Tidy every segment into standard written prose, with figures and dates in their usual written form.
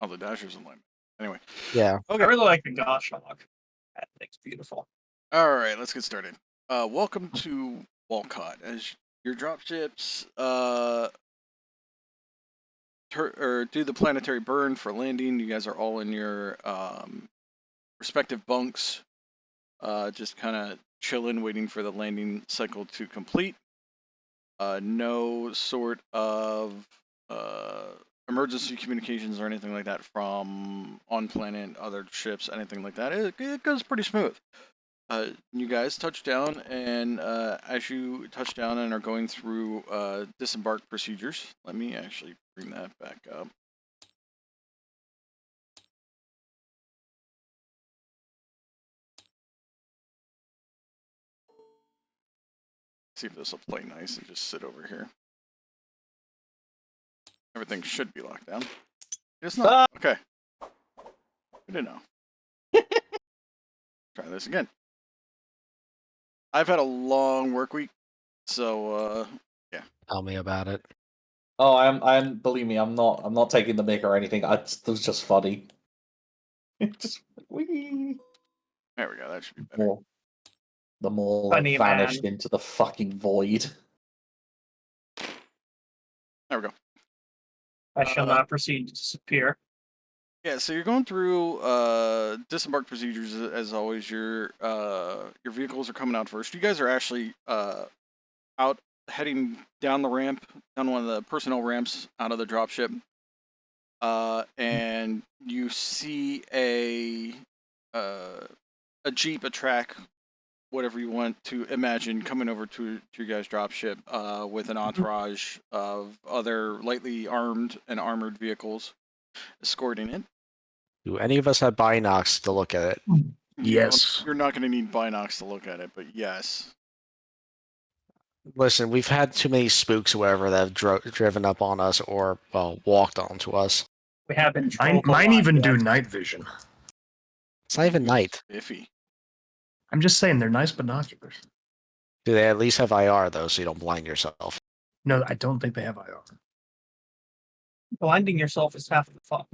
Oh, the dasher's alignment. Anyway. Yeah. Okay. I really like the Goshawk. That thing's beautiful. All right, let's get started. Welcome to Wolcott. As your dropships do the planetary burn for landing, you guys are all in your respective bunks, just kind of chilling, waiting for the landing cycle to complete. No sort of emergency communications or anything like that from on-planet, other ships, anything like that. It goes pretty smooth. You guys touch down, and as you touch down and are going through disembark procedures, let me actually bring that back up. See if this will play nice and just sit over here. Everything should be locked down. It's not. Okay. Good to know. Try this again. I've had a long work week, so yeah. Tell me about it. Oh, I'm. Believe me, I'm not taking the mic or anything. It was just funny. Just wee. There we go. That should be better. The Mauler Funny vanished man. into the fucking void. There we go. I shall not proceed to disappear. Yeah, so you're going through disembark procedures as always. Your vehicles are coming out first. You guys are actually out heading down the ramp, down one of the personnel ramps out of the dropship, and you see a jeep, a track, whatever you want to imagine, coming over to your guys' dropship with an entourage of other lightly armed and armored vehicles escorting it. Do any of us have binocs to look at it? Yes. You're not going to need binocs to look at it, but yes. Listen, we've had too many spooks or whatever that have driven up on us or, well, walked onto us. We have been Mine even do night vision. It's not even night. Iffy. I'm just saying they're nice binoculars. Do they at least have IR, though, so you don't blind yourself? No, I don't think they have IR. Blinding yourself is half the fun.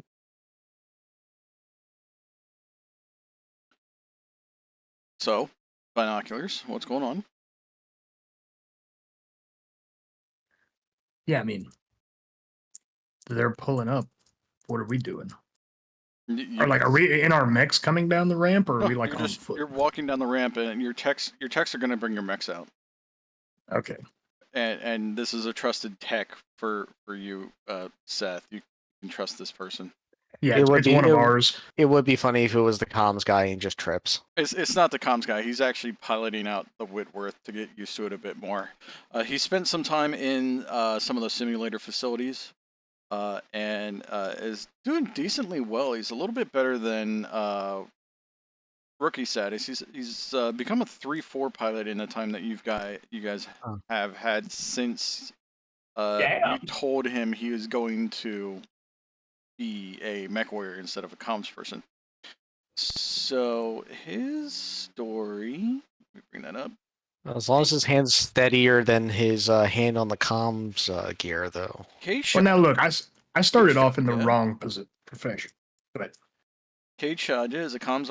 So, binoculars, what's going on? Yeah, I mean, they're pulling up. What are we doing? Are we in our mechs coming down the ramp, or are we like on foot? You're walking down the ramp, and your techs are going to bring your mechs out. Okay. And this is a trusted tech for you, Seth. You can trust this person. Yeah, it's one of ours. It would be funny if it was the comms guy and just trips. It's not the comms guy. He's actually piloting out the Whitworth to get used to it a bit more. He spent some time in some of the simulator facilities, and is doing decently well. He's a little bit better than rookie status. He's become a 3-4 pilot in the time that you guys have had since you told him he was going to be a MechWarrior instead of a comms person. So his story, let me bring that up. As long as his hand's steadier than his hand on the comms gear, though. Well, now look, I started off in the wrong profession. Go ahead. Kay Shadya is a comms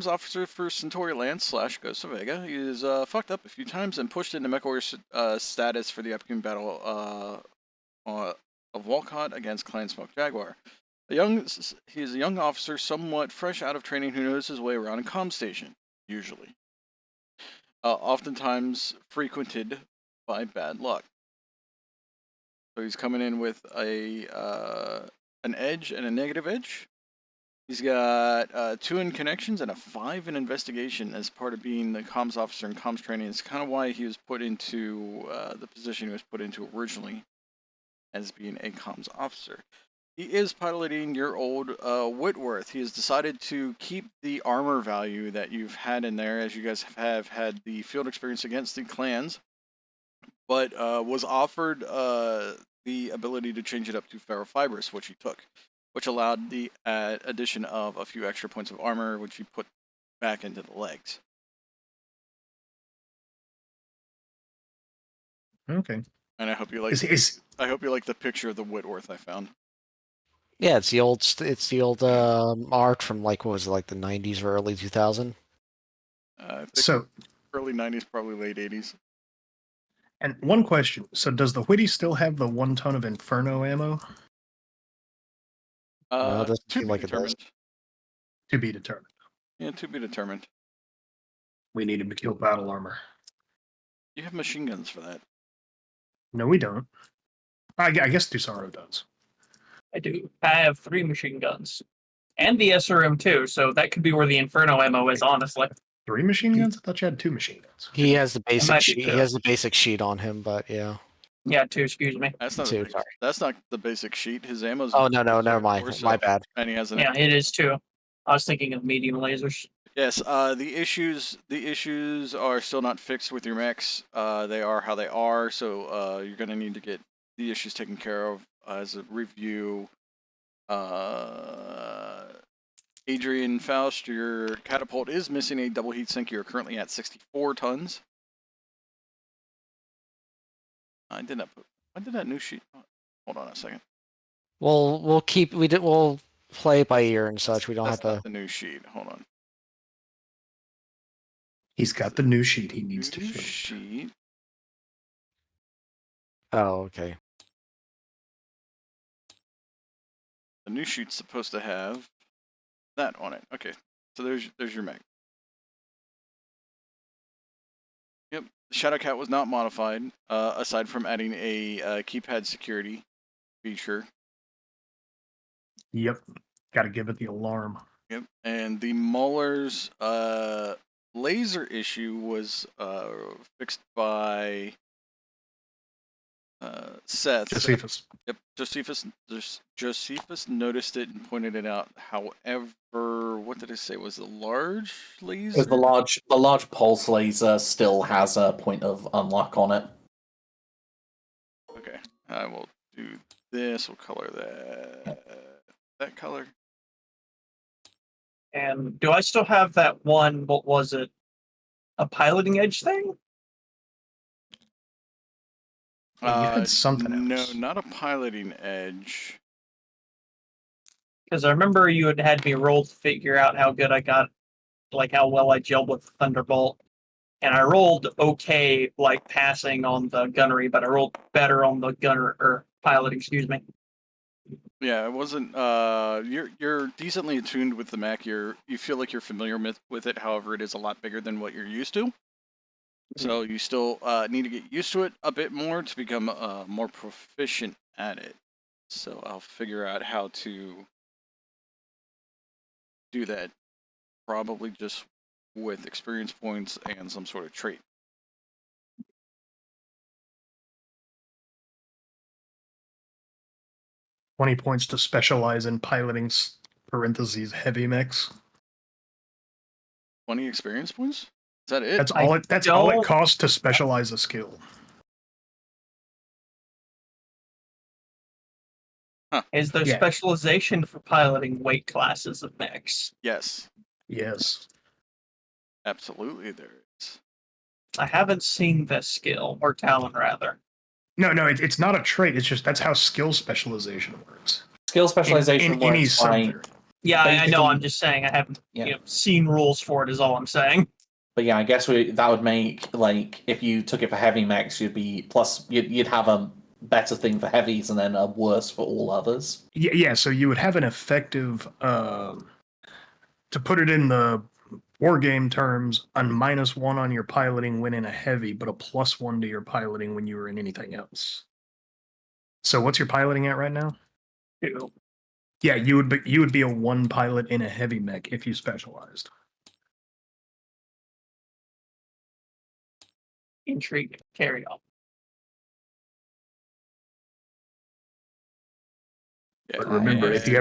officer for Centauri Lance / Ghosts of Vega. He is fucked up a few times and pushed into MechWarrior status for the upcoming battle of Wolcott against Clan Smoke Jaguar. He is a young officer, somewhat fresh out of training, who knows his way around a comm station, usually. Oftentimes frequented by bad luck. So he's coming in with an edge and a negative edge. He's got 2 in connections and a 5 in investigation as part of being the comms officer and comms training. It's kind of why he was put into the position he was put into originally, as being a comms officer. He is piloting your old Whitworth. He has decided to keep the armor value that you've had in there, as you guys have had the field experience against the clans, but was offered the ability to change it up to ferrofibrous, which he took, which allowed the addition of a few extra points of armor, which he put back into the legs. Okay. And I hope you like. I hope you like the picture of the Whitworth I found. Yeah, it's the old art from like what was it, like the 90s or early 2000. I think So, early 90s, probably late 80s. and one question. So, does the Whitty still have the 1 ton of Inferno ammo? No, it doesn't To seem be like it does. determined. To be determined. Yeah, to be determined. We need him to kill battle armor. You have machine guns for that. No, we don't. I guess Dusaro does. I do. I have 3 machine guns. And the SRM too, so that could be where the Inferno ammo is, honestly. 3 machine guns? I thought you had 2 machine guns. He has the basic might be sheet. two. He has the basic sheet on him, but yeah. Yeah, 2, excuse me. That's not. Two, The sorry. that's not the basic sheet. His ammo's. Oh no, never mind. My bad. And he has an. Yeah, it is 2. I was thinking of medium lasers. Yes. The issues are still not fixed with your mechs. They are how they are. So you're gonna need to get the issues taken care of as a review. Adrian Faust, your catapult is missing a double heat sink. You're currently at 64 tons. I did not put. When did that new sheet? Hold on a second. We'll play it by ear and such. We don't That's have not to. the new sheet. Hold on. He's got the new sheet he needs to New fill. sheet. Oh, okay. The new sheet's supposed to have that on it. Okay, so there's your mech. Yep, Shadowcat was not modified, aside from adding a keypad security feature. Yep. Got to give it the alarm. Yep, and the Mauler's laser issue was fixed by Seth. Josephus. Yep, Josephus noticed it and pointed it out. However, what did it say? Was the large laser? Because the large pulse laser still has a point of unlock on it. Okay, I will do this. We'll color that color. And do I still have that one, what was it? A piloting edge thing? You had something else. No, not a piloting edge. Because I remember you had me roll to figure out how good I got, like how well I gelled with Thunderbolt. And I rolled okay, like passing on the gunnery, but I rolled better on the gunner or piloting, excuse me. Yeah, it wasn't. You're decently attuned with the mech. You feel like you're familiar with it. However, it is a lot bigger than what you're used to. So you still need to get used to it a bit more to become more proficient at it. So I'll figure out how to do that. Probably just with experience points and some sort of trait. $20 points to specialize in piloting (parentheses heavy mechs). 20 experience points? Is that it? That's all it costs to specialize a skill. Huh. Is there specialization for piloting weight classes of mechs? Yes. Yes. Absolutely there is. I haven't seen this skill, or talent rather. No, it's not a trait. It's just that's how skill specialization works. Skill specialization in any works by subvariant. Yeah, I know. basically- I'm just saying I haven't seen rules for it. Is all I'm saying. But yeah, I guess that would make, like, if you took it for heavy mechs, you'd have a better thing for heavies and then a worse for all others. Yeah. So you would have an effective, to put it in the war game terms, a -1 on your piloting when in a heavy, but a +1 to your piloting when you were in anything else. So what's your piloting at right now? 2. Yeah, you would be a 1 pilot in a heavy mech if you specialized. Intrigued. Carry on. Yeah, But remember, if you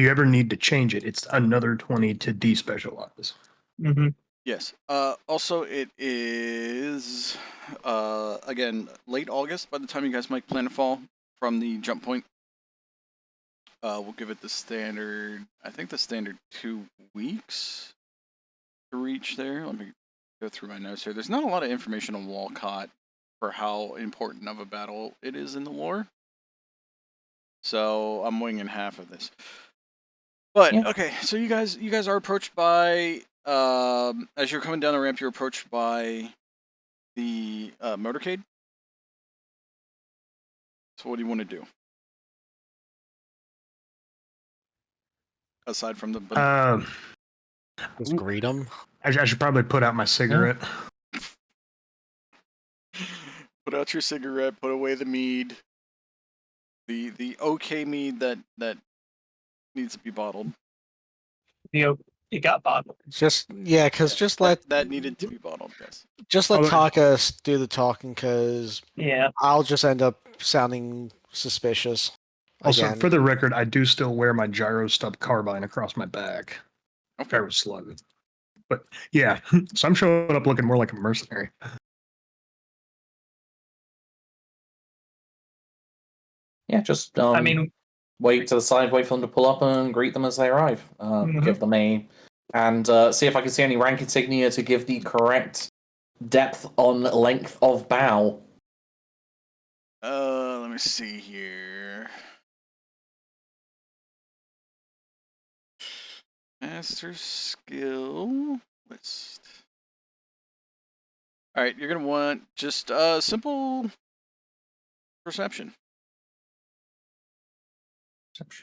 ever need to change it, it's another 20 to despecialize. Mm-hmm. Yes. Also, it is again late August by the time you guys might plan to fall from the jump point. We'll give it the standard. I think the standard 2 weeks to reach there. Let me go through my notes here. There's not a lot of information on Wolcott for how important of a battle it is in the lore. So I'm winging half of this. But Yeah. okay, so you guys are approached by as you're coming down the ramp, you're approached by the motorcade. So what do you want to do aside from the? Just greet him. I should probably put out my cigarette. Put out your cigarette. Put away the mead. The okay mead that needs to be bottled. It got bottled. Just just let that needed to be bottled. Yes. let Taka do the talking, because Yeah. I'll just end up sounding suspicious. Also, again. for the record, I do still wear my gyro stub carbine across my back. Okay. Gyro slug. But yeah, so I'm showing up looking more like a mercenary. Yeah, just I mean, wait to the side, wait for them to pull up, and greet them as they arrive. Give them and see if I can see any rank insignia to give the correct depth on length of bow. Let me see here. Master skill list. All right, you're gonna want just simple perception.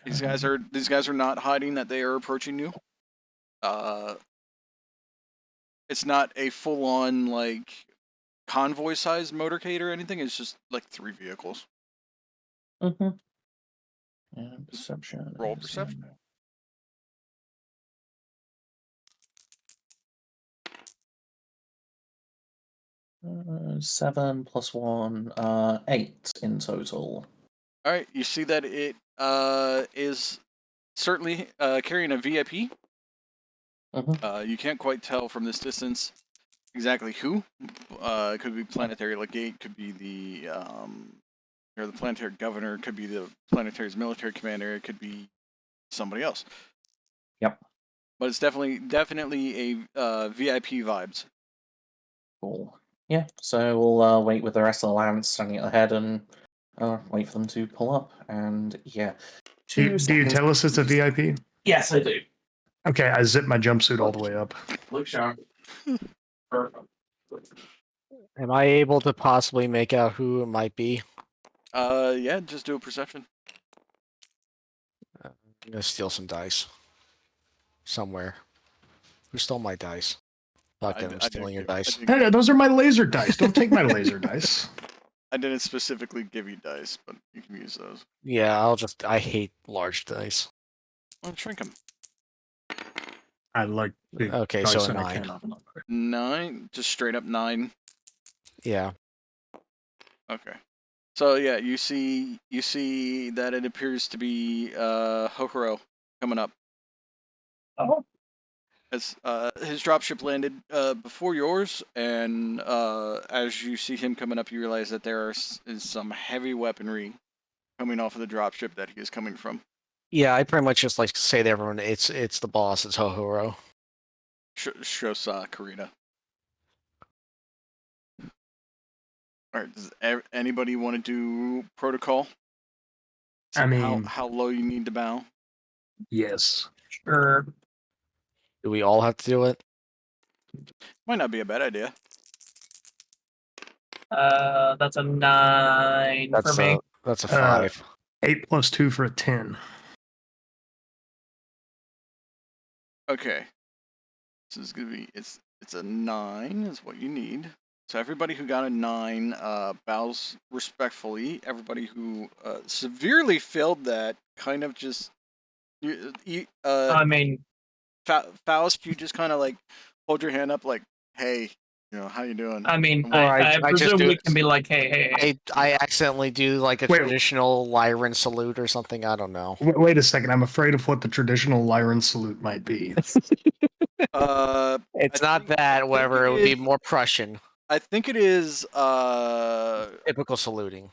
These guys are not hiding that they are approaching you. It's not a full-on like convoy-sized motorcade or anything. It's just like 3 vehicles. Mm-hmm. And perception. Roll perception. 7 plus 1, 8 in total. All right, you see that it is certainly carrying a VIP. You can't quite tell from this distance exactly who. It could be planetary legate, could be the or the planetary governor, could be the planetary's military commander, it could be somebody else. Yep. But it's definitely a VIP vibes. Cool. Yeah, so we'll wait with the rest of the Lance standing at the head and wait for them to pull up. And yeah. Do you tell us it's a VIP? Yes, I do. Okay, I zip my jumpsuit all the way up. Look sharp. Perfect. Am I able to possibly make out who it might be? Yeah, just do a perception. I'm gonna steal some dice. Somewhere. Who stole my dice? Fuck it, I'm stealing your dice. Hey, those are my laser dice. Don't take my laser dice. I didn't specifically give you dice, but you can use those. Yeah, I hate large dice. Well, shrink them. I like big Okay, dice so and 9. 9, just straight up 9. Yeah. Okay. So yeah, you see that it appears to be Hokuro coming up. Oh. As his dropship landed before yours, and as you see him coming up, you realize that there is some heavy weaponry coming off of the dropship that he is coming from. Yeah, I pretty much just like to say to everyone, it's the boss, it's Hohoro. Shosa Karina. All right, does anybody want to do protocol? See I mean, how low you need to bow? Yes. Sure. Do we all have to do it? Might not be a bad idea. That's a 9 for me. That's a 5. 8 plus 2 for a 10. Okay. This is gonna be it's a 9 is what you need. So everybody who got a 9 bows respectfully. Everybody who severely failed that kind of just I mean, Faust, you just kind of like hold your hand up like, hey, how you doing? I mean, Or I I just presume do we it- can be like, hey. I accidentally do like a Wait. traditional Lyran salute or something. I don't know. Wait a second. I'm afraid of what the traditional Lyran salute might be. It's not that. Whatever. It would be more Prussian. I think it is Typical saluting.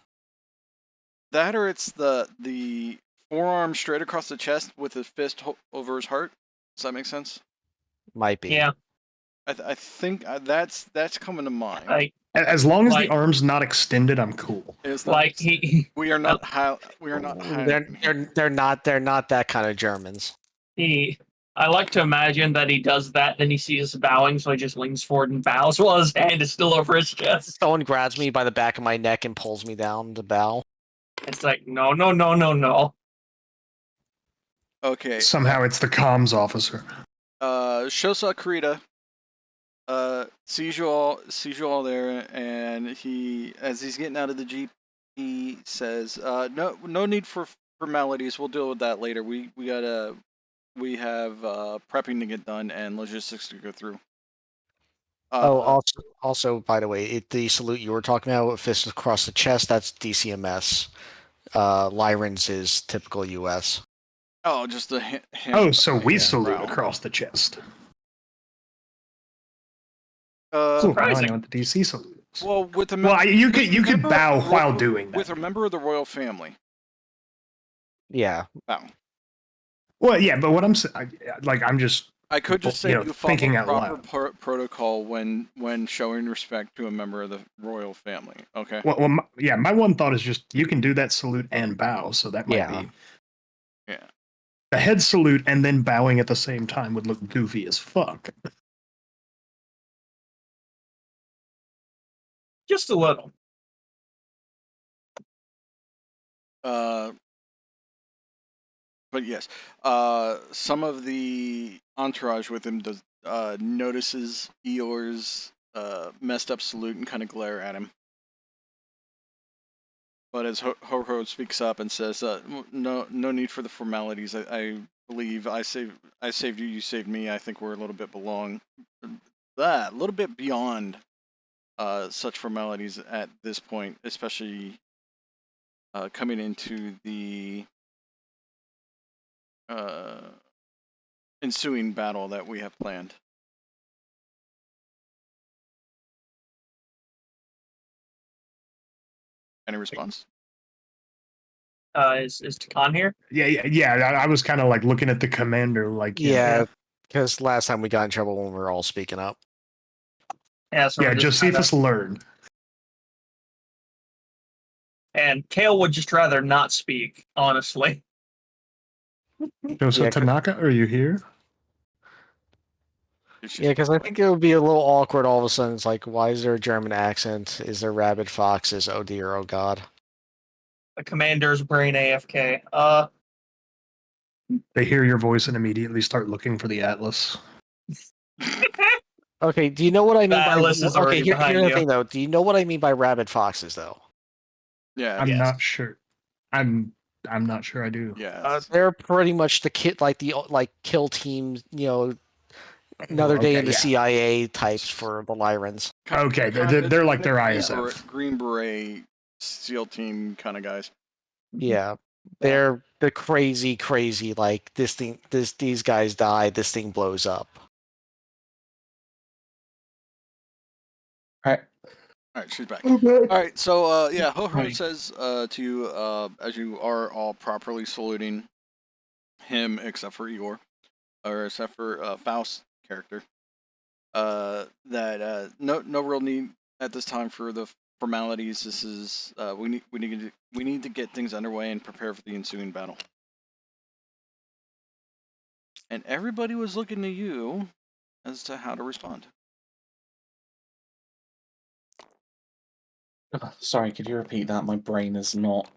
that, or it's the forearm straight across the chest with his fist over his heart. Does that make sense? Might be. Yeah. I think that's coming to mind. As long as Like- the arm's not extended, I'm cool. It's not, Like we are not we are not They're not that kind of Germans. I like to imagine that he does that, then he sees us bowing, so he just leans forward and bows while his hand is still over his chest. Someone grabs me by the back of my neck and pulls me down to bow. It's like, no, no, no, no, no. Okay. Somehow it's the comms officer. Shosa Kurita sees you all there, and as he's getting out of the jeep, he says, no need for formalities. We'll deal with that later. We have prepping to get done and logistics to go through. Also, by the way, the salute you were talking about with fists across the chest, that's DCMS. Lyran's is typical US. Oh, just the hand. Oh, so we salute brow. across the chest. Cool. Now I Surprising. know what the DC salute is. Well, with the You could bow while doing that. with a member of the royal family. Yeah. Bow. Well, yeah, but what I'm saying, I'm just I could just say you follow thinking out proper protocol when showing respect to a member of the royal family. Okay. well, my one thought is just you can do that salute and bow, so that might be. Yeah. The head salute and then bowing at the same time would look goofy as fuck. Just a little. But yes, some of the entourage with him notices Eeyore's messed up salute and kind of glare at him. But as Ho-Ho speaks up and says, "No need for the formalities. I believe I saved you. You saved me. I think we're a little bit beyond such formalities at this point, especially coming into the ensuing battle that we have planned." Any response? Is Takan here? Yeah. I was kind of like looking at the commander, like Yeah, because last time we got in trouble when we were all speaking up. Yeah, so we're just Josephus learned. And Kale would just rather not speak, honestly. Joseph Tanaka, are you here? Yeah, because I think it would be a little awkward all of a sudden. It's like, why is there a German accent? Is there rabid foxes? Oh dear, oh god. The commander's brain AFK. They hear your voice and immediately start looking for the atlas. Okay, do you know what I mean That by... list is already here's behind the you. thing, though. Do you know what I mean by rabid foxes, though? Yeah. I'm not sure. I'm not sure I do. Yeah. They're pretty much the kill team, another day in the CIA types for the Lyrans. Okay, they're like their ISF. Green Beret SEAL team kind of guys. Yeah. They're the crazy, like these guys die, this thing blows up. All right, she's back. All right, so Ho-Ho says to you, as you are all properly saluting him, except for Eeyore, or except for Faust's character, that no real need at this time for the formalities. This is we need to get things underway and prepare for the ensuing battle. And everybody was looking to you as to how to respond. Sorry, could you repeat that? My brain is not.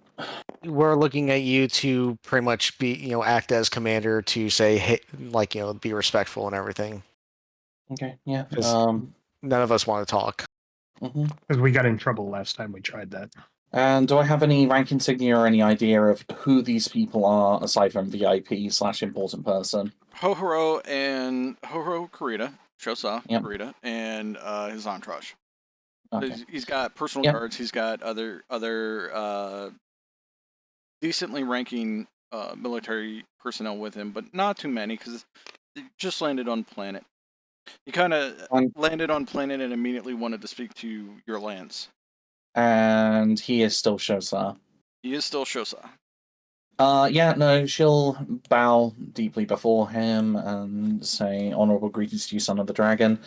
We're looking at you to pretty much be, act as commander to say, hey, be respectful and everything. Okay, yeah. 'Cause none of us want to talk. Because we got in trouble last time we tried that. And do I have any rank insignia or any idea of who these people are aside from VIP/important person? Ho-Ho Kurita, Shosa Yep. Kurita, and his entourage. Okay. He's got personal guards. He's got other decently ranking military personnel with him, but not too many because he just landed on planet. He kind of landed on planet and immediately wanted to speak to your lands. And he is still Shosa. He is still Shosa. She'll bow deeply before him and say, "Honorable greetings to you, son of the dragon.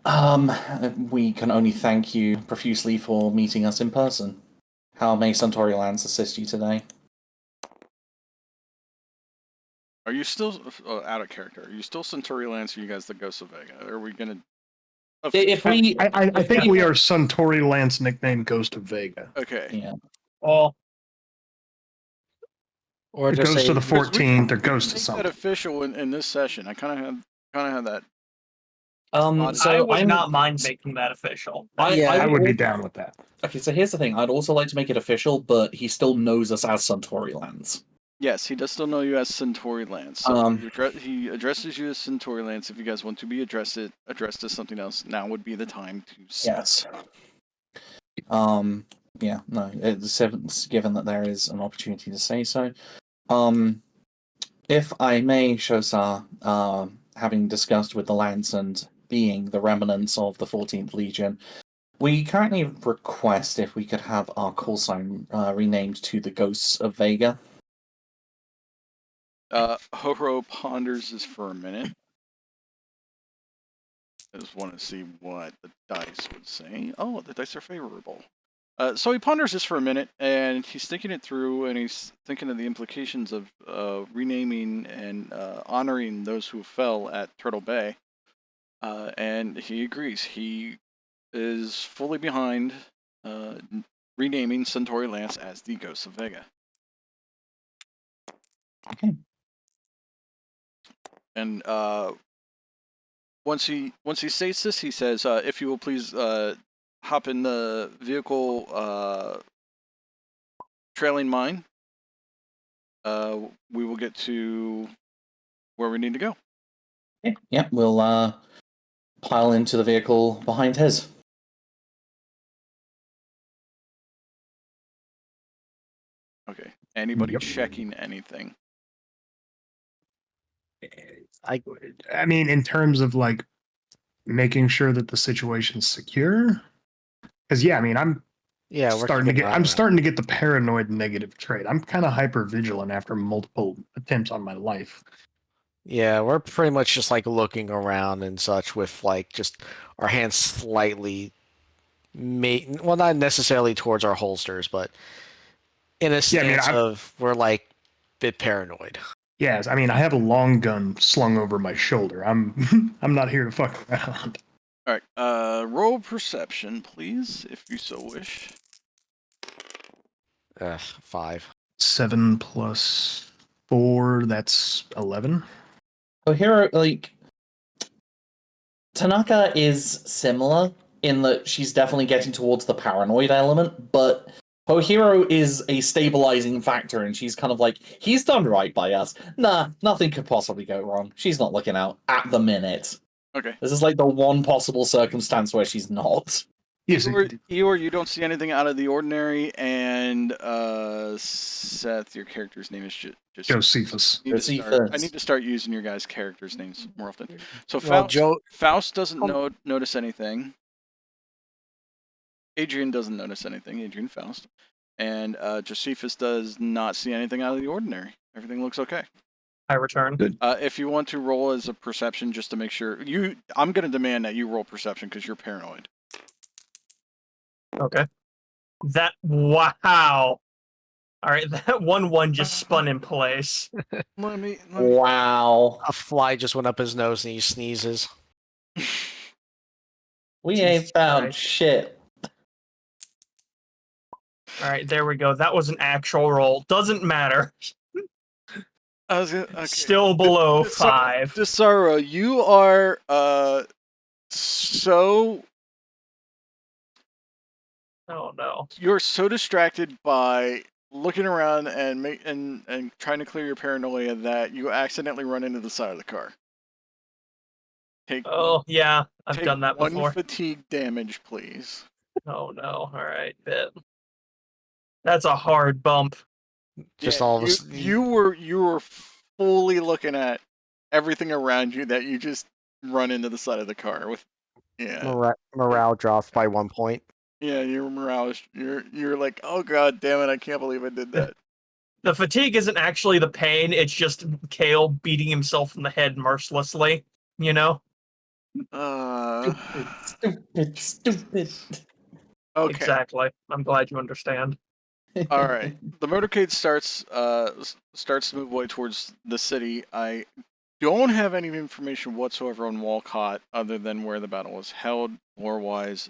We can only thank you profusely for meeting us in person. How may Suntory Lands assist you today? Are you still out of character? Are you still Centauri Lance? Or are you guys the Ghosts of Vega? Are we gonna? If we, I think we are Suntory Lance, nicknamed Ghost of Vega. Okay. yeah. Well, Or It just goes say to the Because we 14th or can goes to make that something. official in this session. I kind of had that. So I would I'm not mind making that official. I would be down with that. Okay, so here's the thing. I'd also like to make it official, but he still knows us as Suntory Lands. Yes, he does still know you as Centauri Lance. So he addresses you as Centauri Lance. If you guys want to be addressed as something else, now would be the time to. Yes. Yeah. No. It's given that there is an opportunity to say so. If I may, Shosar, having discussed with the Lance and being the remnants of the 14th Legion, we currently request if we could have our call sign renamed to the Ghosts of Vega. Horo ponders this for a minute. I just want to see what the dice would say. Oh, the dice are favorable. So he ponders this for a minute, and he's thinking it through, and he's thinking of the implications of renaming and honoring those who fell at Turtle Bay. And he agrees. He is fully behind renaming Centauri Lance as the Ghosts of Vega. Okay. And once he states this, he says, "If you will please hop in the vehicle trailing mine. We will get to where we need to go." Okay. Yeah, we'll pile into the vehicle behind his. Okay. Anybody Yep. checking anything? I mean, in terms of like making sure that the situation's secure, because yeah, I mean, I'm we're starting to keeping get an eye I'm on it. starting to get the paranoid negative trait. I'm kind of hyper vigilant after multiple attempts on my life. Yeah, we're pretty much just like looking around and such with like just our hands slightly, well, not necessarily towards our holsters, but in a Yeah, I mean, stance of we're like a bit paranoid. yes, I mean, I have a long gun slung over my shoulder. I'm I'm not here to fuck around. All right. Roll perception, please, if you so wish. 5. 7 plus 4, that's 11. Hero, like, Tanaka is similar in that she's definitely getting towards the paranoid element, but Hero is a stabilizing factor, and she's kind of like, he's done right by us. Nah, nothing could possibly go wrong. She's not looking out at the minute. Okay. This is like the one possible circumstance where she's not. Yes, Eeyore, you don't see anything out of the ordinary, and Seth, your character's name is Josephus. I need to start using your guys' characters' names more often. So Well, Faust doesn't notice anything. Adrian doesn't notice anything. Adrian Faust, and Josephus does not see anything out of the ordinary. Everything looks okay. I return. Good. If you want to roll as a perception, just to make sure I'm going to demand that you roll perception because you're paranoid. Okay. Wow. All right, that 1-1 just spun in place. Let me. Wow. a fly just went up his nose and he sneezes. We Jesus ain't found Christ. shit. All right, there we go. That was an actual roll. Doesn't matter. Okay. Still below 5. Dusaro, you are so. Oh no. You're so distracted by looking around and trying to clear your paranoia that you accidentally run into the side of the car. Oh yeah, I've done that one before. fatigue damage, please. Oh no. All right, bit. That's a hard bump. Just Yeah, all of us. you were fully looking at everything around you that you just run into the side of the car with. Yeah. Morale drops by 1 point. Yeah, your morale is you're like, oh god damn it, I can't believe I did that. The fatigue isn't actually the pain, it's just Kale beating himself in the head mercilessly, you know? Stupid. Okay. Exactly. I'm glad you understand. All right. The motorcade starts to move away towards the city. I don't have any information whatsoever on Wolcott other than where the battle was held. Lore-wise,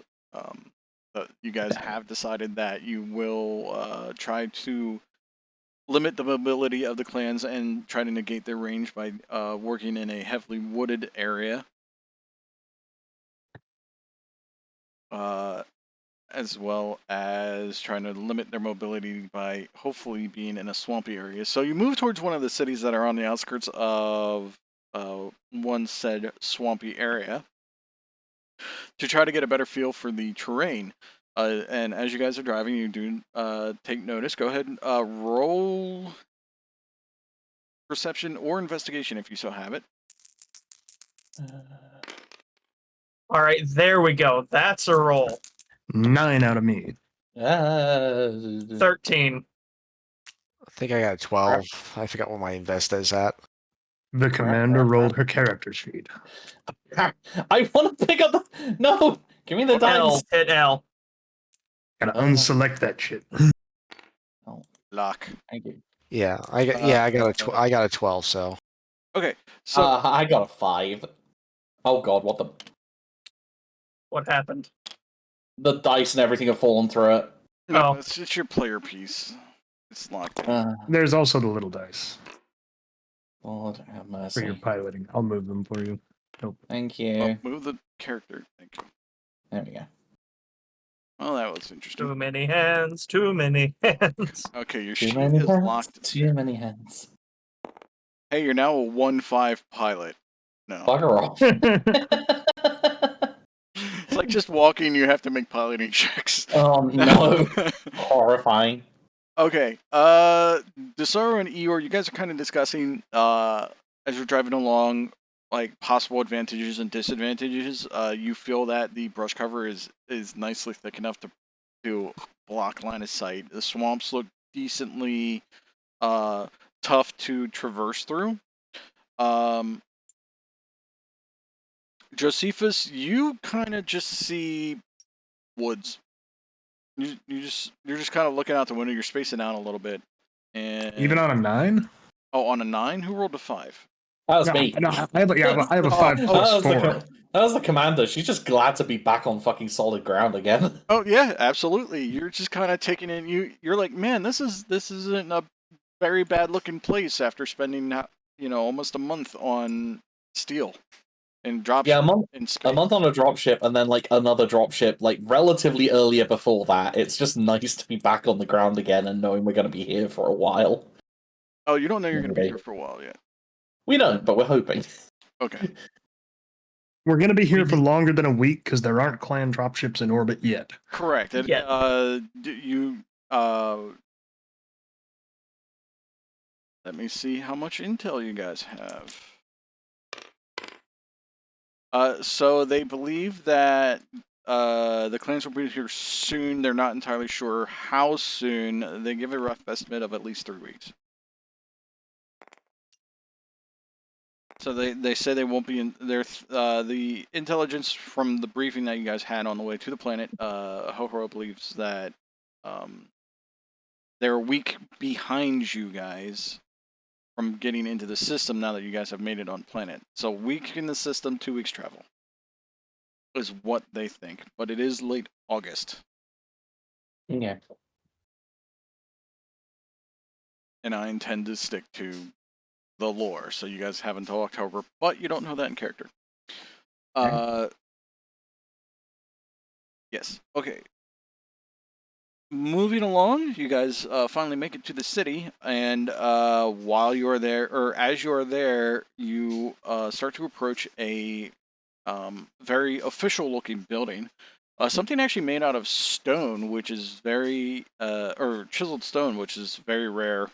you guys have decided that you will try to limit the mobility of the clans and try to negate their range by working in a heavily wooded area. As well as trying to limit their mobility by hopefully being in a swampy area. So you move towards one of the cities that are on the outskirts of one said swampy area to try to get a better feel for the terrain. And as you guys are driving, you do take notice. Go ahead and roll perception or investigation if you so have it. All right, there we go. That's a roll. 9 out of me. 13. I think I got a 12. I forgot what my invest is at. The commander rolled her character sheet. I want to pick up the. No! Give me the L. dice! Hit L. Gotta unselect that shit. Lock. Thank you. Yeah, I got a 12. So Okay, so I got a 5. Oh god, what the. What happened? The dice and everything have fallen through it. no, Oh. it's your player piece. It's locked in. There's also the little dice Lord have for your mercy. piloting. I'll move them for you. Nope. Thank you. Well, move the character. Thank you. There we go. Well, that was interesting. Too many hands. Too many hands. Okay, your Too sheet many is hands. locked. Too many hands. Hey, you're now a 1-5 pilot. No. Bugger off. It's like just walking, you have to make piloting checks. Oh no. Horrifying. Okay, Dusaro and Eeyore, you guys are kind of discussing, as you're driving along, like, possible advantages and disadvantages. You feel that the brush cover is nicely thick enough to block line of sight. The swamps look decently tough to traverse through. Josephus, you kind of just see woods. You're just kind of looking out the window. You're spacing out a little bit, and Even on a 9? on a 9, who rolled a 5? That was No, me. no, I have a 5 That plus was 4. that was the commander. She's just glad to be back on fucking solid ground again. Oh yeah, absolutely. You're just kind of taking in. You're like, man, this isn't a very bad looking place after spending almost a month on steel and drop Yeah, a month in space. a month on a dropship and then like another dropship like relatively earlier before that. It's just nice to be back on the ground again and knowing we're going to be here for a while. Oh, you don't know you're gonna be Okay. here for a while yet. We don't, but we're hoping. Okay. We're going to be here for longer than a week because there aren't clan dropships in orbit yet. Correct. And, Yeah. let me see how much intel you guys have. So they believe that the clans will be here soon. They're not entirely sure how soon. They give a rough estimate of at least 3 weeks. So they say they won't be in there. The intelligence from the briefing that you guys had on the way to the planet, Hohoro believes that they're a week behind you guys from getting into the system now that you guys have made it on planet. So a week in the system, 2 weeks travel is what they think. But it is late August. Yeah. And I intend to stick to the lore, so you guys have until October, but you don't know that in character. Yes. Okay. Moving along, you guys finally make it to the city, and while you're there, or as you're there, you start to approach a very official-looking building. Something actually made out of stone, which is very, or chiseled stone, which is very rare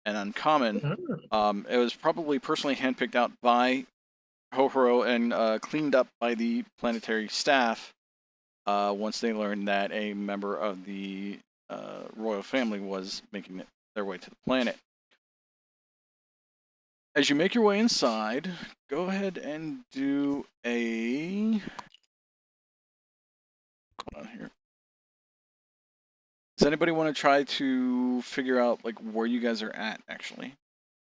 and uncommon. It was probably personally handpicked out by Hohoro and cleaned up by the planetary staff once they learned that a member of the royal family was making their way to the planet. As you make your way inside, go ahead and do a. Hold on here. Does anybody want to try to figure out like where you guys are at actually?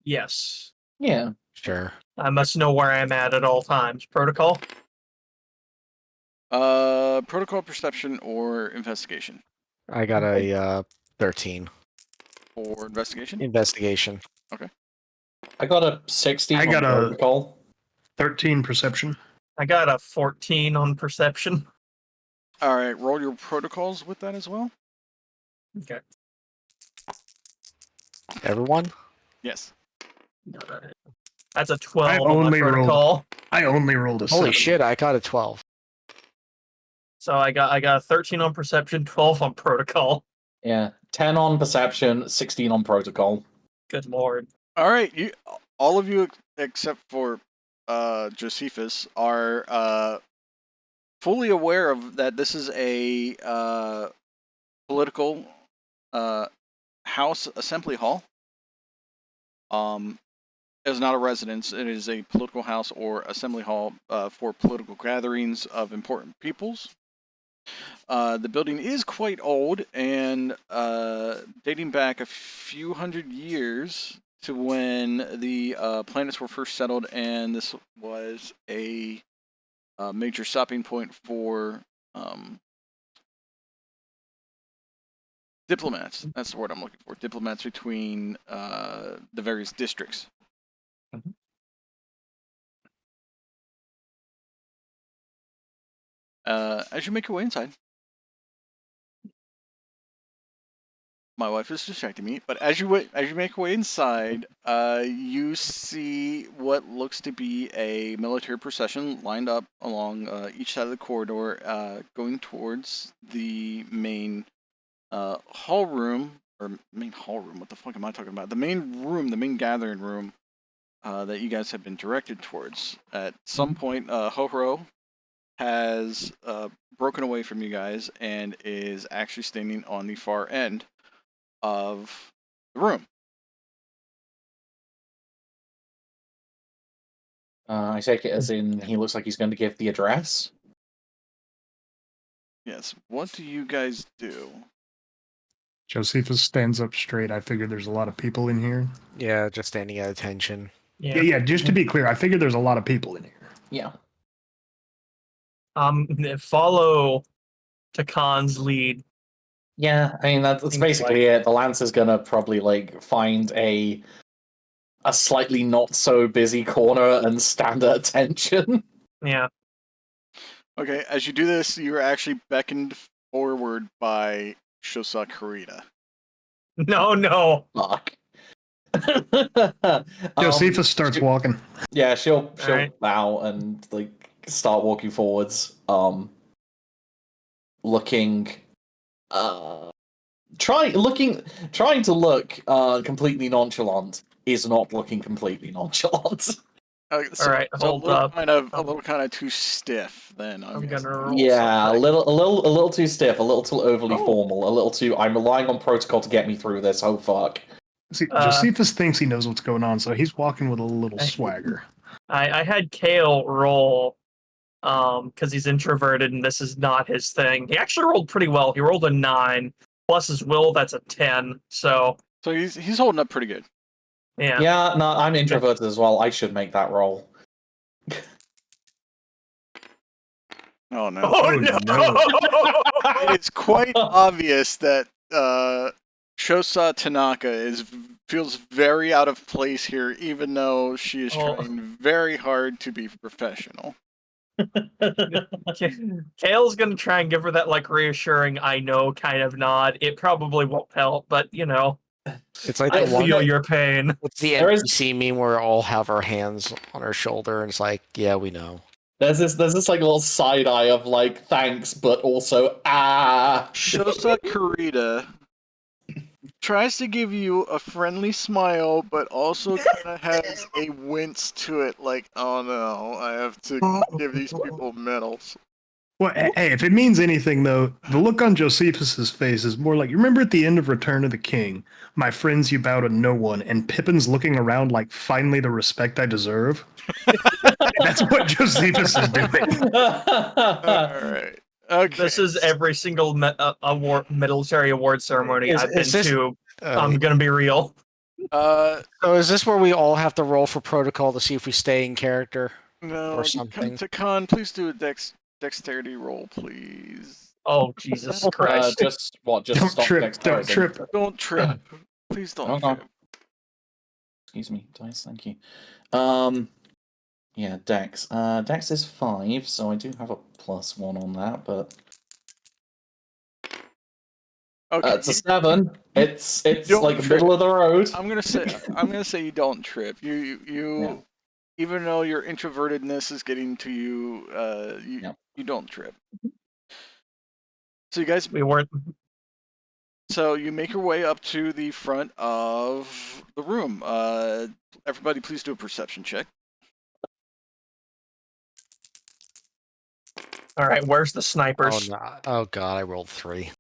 Yes. Yeah. Sure. I must know where I'm at all times. Protocol? Protocol, perception, or investigation. I got a 13. For investigation. Investigation. I got a 16 I got on a- protocol. 13 perception. I got a 14 on perception. All right, roll your protocols with that as well. Okay. Everyone? Yes. That's a 12 I on my only rolled- protocol. I only rolled a Holy 7. shit! I got a 12. So I got a 13 on perception, 12 on protocol. Yeah. 10 on perception, 16 on protocol. Good lord. All right, all of you except for Josephus are fully aware of that. This is a political house assembly hall. It is not a residence. It is a political house or assembly hall for political gatherings of important peoples. The building is quite old and dating back a few hundred years to when the planets were first settled, and this was a major stopping point for diplomats. That's the word I'm looking for. Diplomats between the various districts. As you make your way inside, my wife is distracting me. But as you make your way inside, you see what looks to be a military procession lined up along each side of the corridor, going towards the main hall room or main hall room. What the fuck am I talking about? The main room, the main gathering room that you guys have been directed towards. At some point, Hohoro has broken away from you guys and is actually standing on the far end of the room. I take it as in he looks like he's going to give the address. Yes. What do you guys do? Josephus stands up straight. I figured there's a lot of people in here. Yeah, just standing at attention. Yeah, just to be clear, I figured there's a lot of people in here. Yeah. Follow Takan's lead. Yeah, I mean that's Seems basically it. The Lancer's gonna probably like find a slightly not so busy corner and stand at attention. Yeah. Okay, as you do this, you're actually beckoned forward by Shosa Kurita. No. Fuck. Josephus starts walking. Yeah, she'll Alright. bow and like start walking forwards. Looking trying to look completely nonchalant is not looking completely nonchalant. So, Alright, hold up. a little kind of too stiff. Then I'm gonna roll Yeah, something. a little too stiff, a little too overly Oh. formal, a little too. I'm relying on protocol to get me through this. Oh fuck. See, Josephus thinks he knows what's going on, so he's walking with a little swagger. I had Kale roll because he's introverted and this is not his thing. He actually rolled pretty well. He rolled a 9 plus his will. That's a 10. So he's holding up pretty good. yeah. Yeah, no, I'm introverted as well. I should make that roll. Oh no! Oh no! It's quite obvious that Shosa Tanaka feels very out of place here, even though she is trying very hard to be professional. Kale's gonna try and give her that like reassuring "I know" kind of nod. It probably won't help, but you know, It's like I the one. feel your pain. What's the There is- NPC meme where all have our hands on our shoulder and it's like, yeah, we know. There's this like little side eye of like thanks, but also Shosa Kurita tries to give you a friendly smile, but also kind of has a wince to it, like, oh no, I have to give these people medals. Well, hey, if it means anything, though, the look on Josephus's face is more like, you remember at the end of Return of the King, my friends, you bow to no one, and Pippin's looking around like, finally the respect I deserve? That's what Josephus is doing. Alright. Okay. This is every single military award ceremony Is- I've is been this- to. I'm gonna be real. Uh, So is this where we all have to roll for protocol to see if we stay in character? no, Or something. Takan, please do a dexterity roll, please. Oh Jesus Christ! Just Don't stop trip, dexterity. don't trip. Don't trip. Please don't Okay. trip. Excuse me, dice. Thank you. Yeah, Dex. Dex is 5, so I do have a +1 on that, but Okay. it's a 7. It's don't like trip. middle of the road. I'm gonna say you don't trip. You Yeah. even though your introvertedness is getting to you, you don't trip. So you guys, We weren't. so you make your way up to the front of the room. Everybody, please do a perception check. All right, where's the Oh, snipers? no. Oh god, I rolled 3.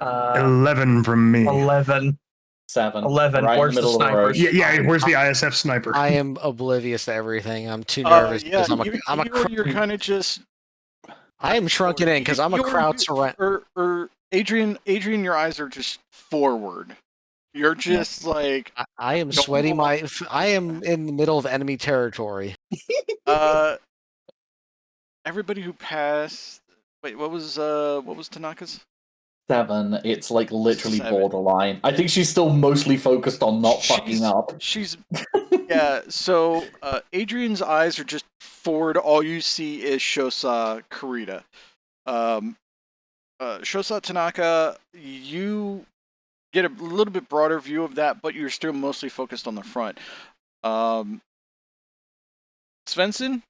11 from me. 11. 7. 11. Right in Where's the the middle of the road. snipers? Yeah, where's the ISF sniper? I am oblivious to everything. I'm too nervous Yeah, because you're kind of just. I am shrunken in because I'm a crowd surround. Or Adrian, your eyes are just forward. You're just like I am sweating my. I am in the middle of enemy territory. everybody who passed. Wait, what was Tanaka's? 7. It's like literally 7. borderline. I think she's still mostly focused on not fucking up. She's yeah. So Adrian's eyes are just forward. All you see is Shosa Kurita. Shosa Tanaka, you get a little bit broader view of that, but you're still mostly focused on the front. Svensson?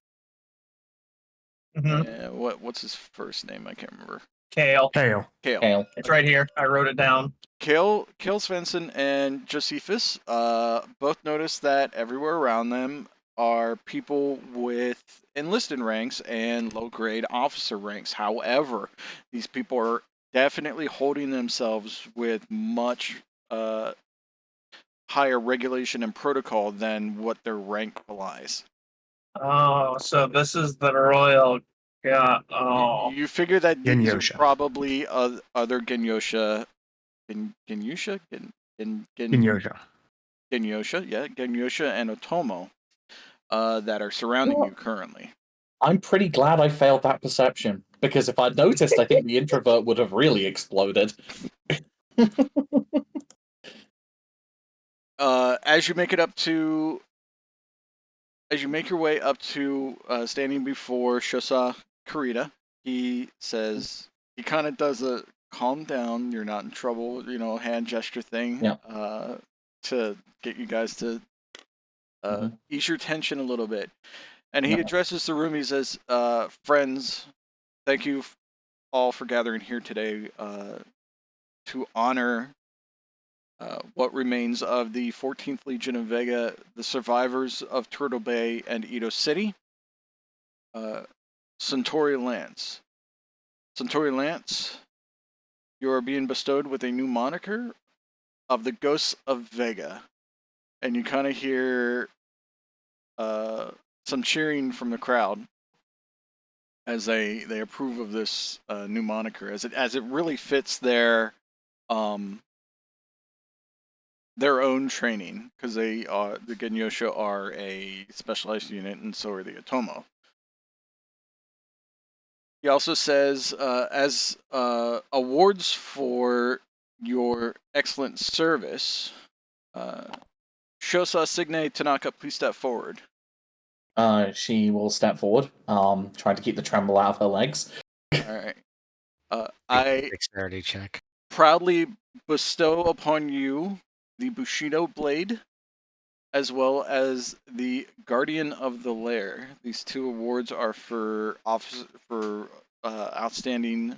Mhm. What's his first name? I can't remember. Kale. Hail. Kale. It's right here. I wrote it down. Kale Svensson and Josephus both notice that everywhere around them are people with enlisted ranks and low-grade officer ranks. However, these people are definitely holding themselves with much higher regulation and protocol than what their rank belies. Oh, so this is the royal. Yeah. Oh. You figure that these are Genyosha. probably other Genyosha. Genyosha? Genyosha. Genyosha, yeah, Genyosha and Otomo that are surrounding you currently. I'm pretty glad I failed that perception, because if I'd noticed, I think the introvert would have really exploded. As you make your way up to standing before Shosa Kurita, he says, he kind of does a calm down, you're not in trouble, hand gesture thing, to get you guys to ease your tension a little bit. And he addresses the room. He says, friends, thank you all for gathering here today to honor what remains of the 14th Legion of Vega, the survivors of Turtle Bay and Edo City. Centauri Lance. Centauri Lance, you are being bestowed with a new moniker of the Ghosts of Vega. And you kind of hear some cheering from the crowd as they approve of this new moniker, as it really fits their own training, because the Genyosha are a specialized unit, and so are the Otomo. He also says, as awards for your excellent service, Shosa Signe Tanaka, please step forward. She will step forward, trying to keep the tremble out of her legs. All right. I Dexterity check. proudly bestow upon you the Bushido Blade, as well as the Guardian of the Lair. These two awards are for outstanding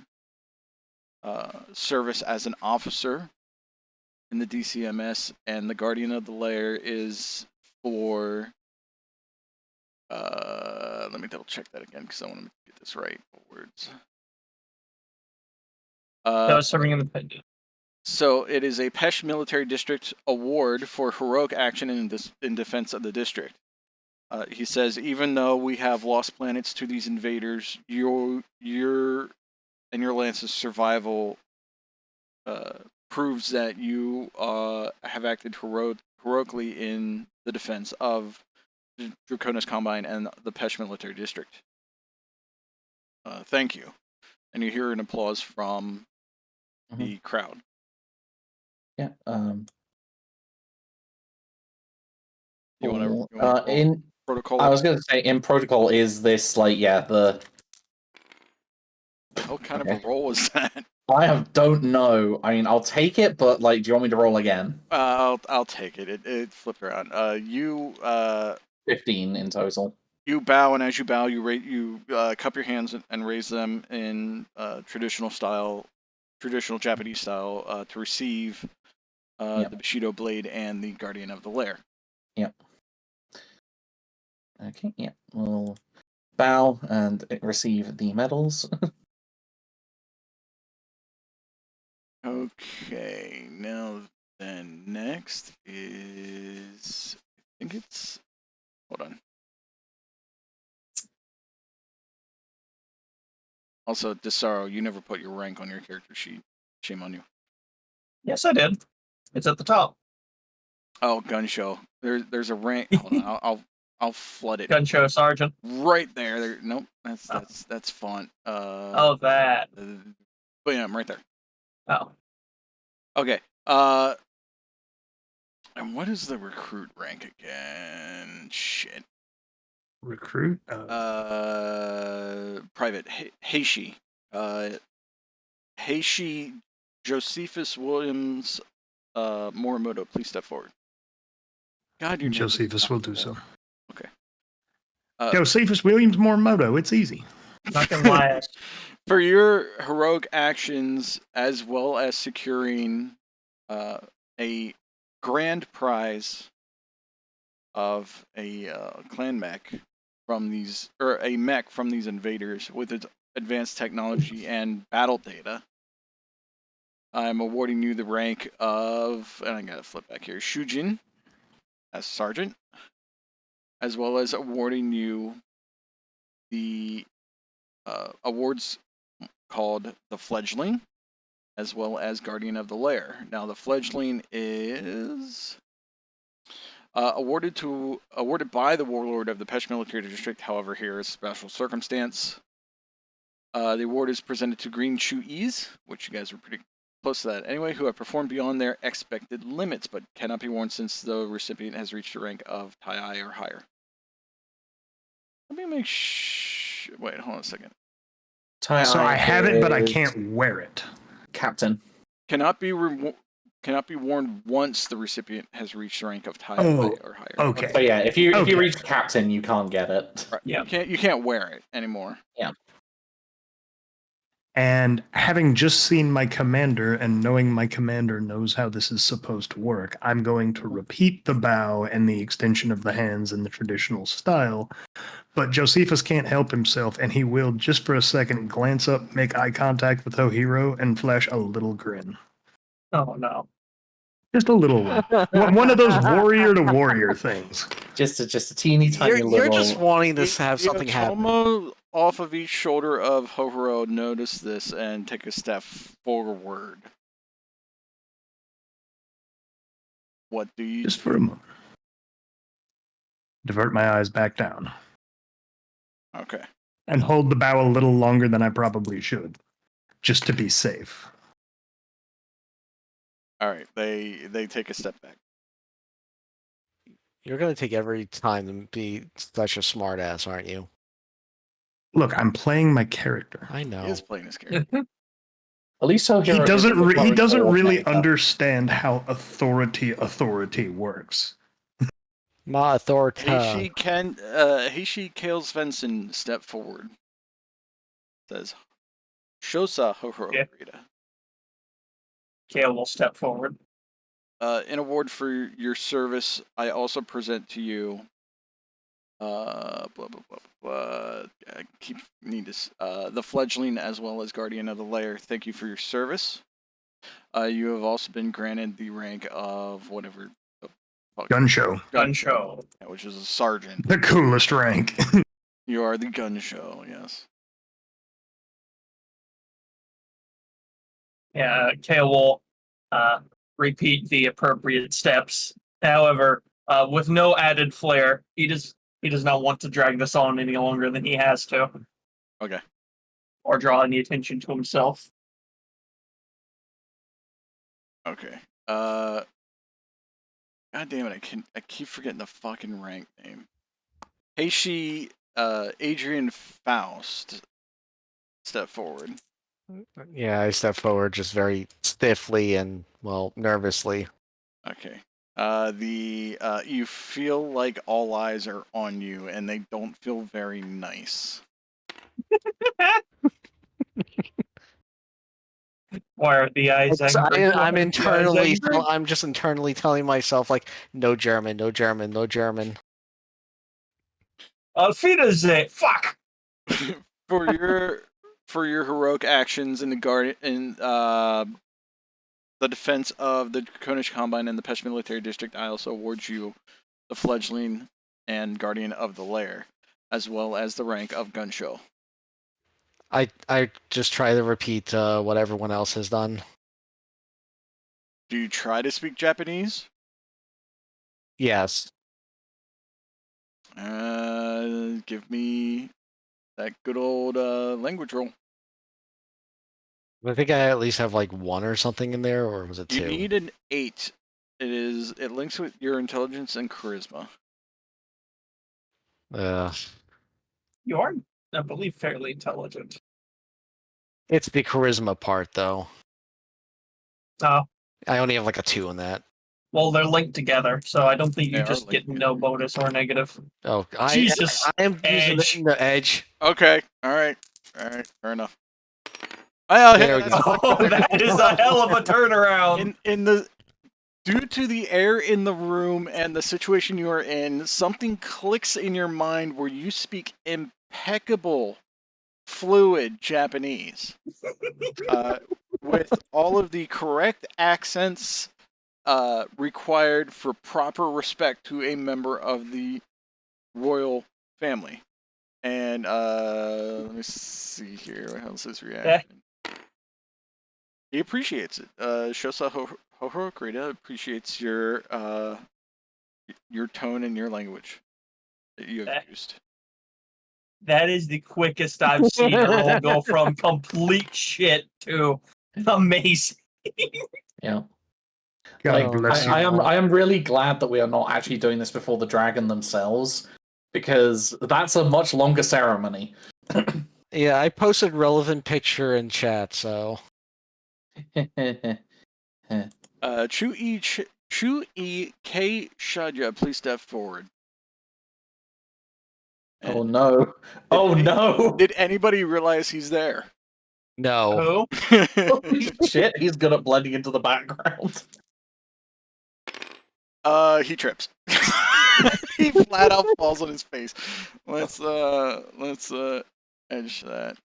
service as an officer in the DCMS, and the Guardian of the Lair is for. Let me double check that again because I want to get this right. Words. That was serving in the So it is a Pesh Military District award for heroic action in defense of the district. He says, even though we have lost planets to these invaders, your and your lance's survival proves that you have acted heroically in the defense of Draconis Combine and the Pesh Military District. Thank you. And you hear an applause from the crowd. Yeah. You want to in protocol? I was going to say in protocol is this like the What kind of a roll was that? don't know. I mean, I'll take it, but like, do you want me to roll again? I'll take it. It flipped around. You 15 in total. You bow, and as you bow, you cup your hands and raise them in traditional Japanese style, to receive the Bushido blade and the Guardian of the Lair. Yep. Okay. Yeah. We'll bow and receive the medals. Okay. Now then, next is hold on. Also, Dusaro, you never put your rank on your character sheet. Shame on you. Yes, I did. It's at the top. Oh, gun show. There's a rank. Hold on, I'll flood it. Gun show sergeant. Right there. Nope. That's font. Oh, that. Bam, right there. Oh. Okay. And what is the recruit rank again? Shit. Recruit? Private. Heishi. Heishi Josephus Williams-Morimoto, please step forward. God, your name is Josephus will do so. Okay. Josephus Williams-Morimoto. It's easy. Not gonna lie. For your heroic actions, as well as securing a grand prize of a clan mech from these, or a mech from these invaders with its advanced technology and battle data, I'm awarding you the rank of, and I gotta flip back here, Shujin as sergeant, as well as awarding you the awards called the Fledgling, as well as Guardian of the Lair. Now, the Fledgling is awarded by the Warlord of the Pesh Military District. However, here is a special circumstance. The award is presented to Green Chu-is, which you guys were pretty close to that anyway, who have performed beyond their expected limits, but cannot be worn since the recipient has reached a rank of Tai or higher. Let me make wait, hold on a second. So I have it, but I can't wear it. Captain. Cannot be worn once the recipient has reached the rank of Tai or higher. Okay. So yeah, if you reach captain, you can't get it. Right. Yeah. You can't wear it anymore. Yeah. And having just seen my commander and knowing my commander knows how this is supposed to work, I'm going to repeat the bow and the extension of the hands in the traditional style. But Josephus can't help himself, and he will, just for a second, glance up, make eye contact with Ohiro, and flash a little grin. Oh no. Just a little one. One of those warrior to warrior things. Just a teeny tiny little. You're just wanting to have something happen. Tomo off of each shoulder of Ohiro notice this and take a step forward. What do you Just for a moment. Divert my eyes back down. Okay. And hold the bow a little longer than I probably should. Just to be safe. Alright, they take a step back. You're going to take every time to be such a smartass, aren't you? Look, I'm playing my character. I know. He is playing his character. At least He doesn't really understand how authority works. My authority. Heishi Kale Svensonn step forward. Says Shosa Hohoro Yeah. Rita. Kale will step forward. In award for your service, I also present to you Blah blah blah blah. I the fledgling as well as guardian of the lair. Thank you for your service. You have also been granted the rank of whatever. Gun show. Gun show. Yeah, which is a sergeant. The coolest rank. You are the gun show. Yes. Yeah, Kale will repeat the appropriate steps. However, with no added flair, he does not want to drag this on any longer than he has to. Okay. Or draw any attention to himself. Okay. God damn it! I keep forgetting the fucking rank name. Heishi Adrian Faust. Step forward. Yeah, I step forward just very stiffly and, well, nervously. Okay. You feel like all eyes are on you, and they don't feel very nice. Why are the eyes angry? I'm just internally telling myself, like, no German, no German, no German. Auf Wiedersehen. Fuck. For your heroic actions in the defense of the Draconish Combine and the Pesh Military District, I also award you the fledgling and guardian of the lair, as well as the rank of gun show. I just try to repeat what everyone else has done. Do you try to speak Japanese? Yes. Give me that good old language roll. I think I at least have like 1 or something in there, or was it 2? You need an 8. It links with your intelligence and charisma. You are, I believe, fairly intelligent. It's the charisma part, though. Oh. I only have like a 2 in that. Well, they're linked together, so I don't think you They just are get linked no bonus or negative. Oh, Jesus, I am using edge. the edge. Okay, all right, fair enough. Well, There we go. Oh, that is a hell of a turnaround. Due to the air in the room and the situation you are in, something clicks in your mind where you speak impeccable, fluid Japanese, with all of the correct accents required for proper respect to a member of the royal family. And let me see here. How's his reaction? He appreciates it. Shosa Hohorokrita appreciates your tone and your language that you have used. That is the quickest I've seen a roll go from complete shit to amazing. Yeah. God Like, bless you. I am really glad that we are not actually doing this before the dragon themselves, because that's a much longer ceremony. Yeah, I posted relevant picture in chat, so. Chu-i Kay Shadya, please step forward. Oh no! Oh no! Did anybody realize he's there? No. Who? Holy shit! He's good at blending into the background. He trips. He flat out falls on his face. Let's edge that.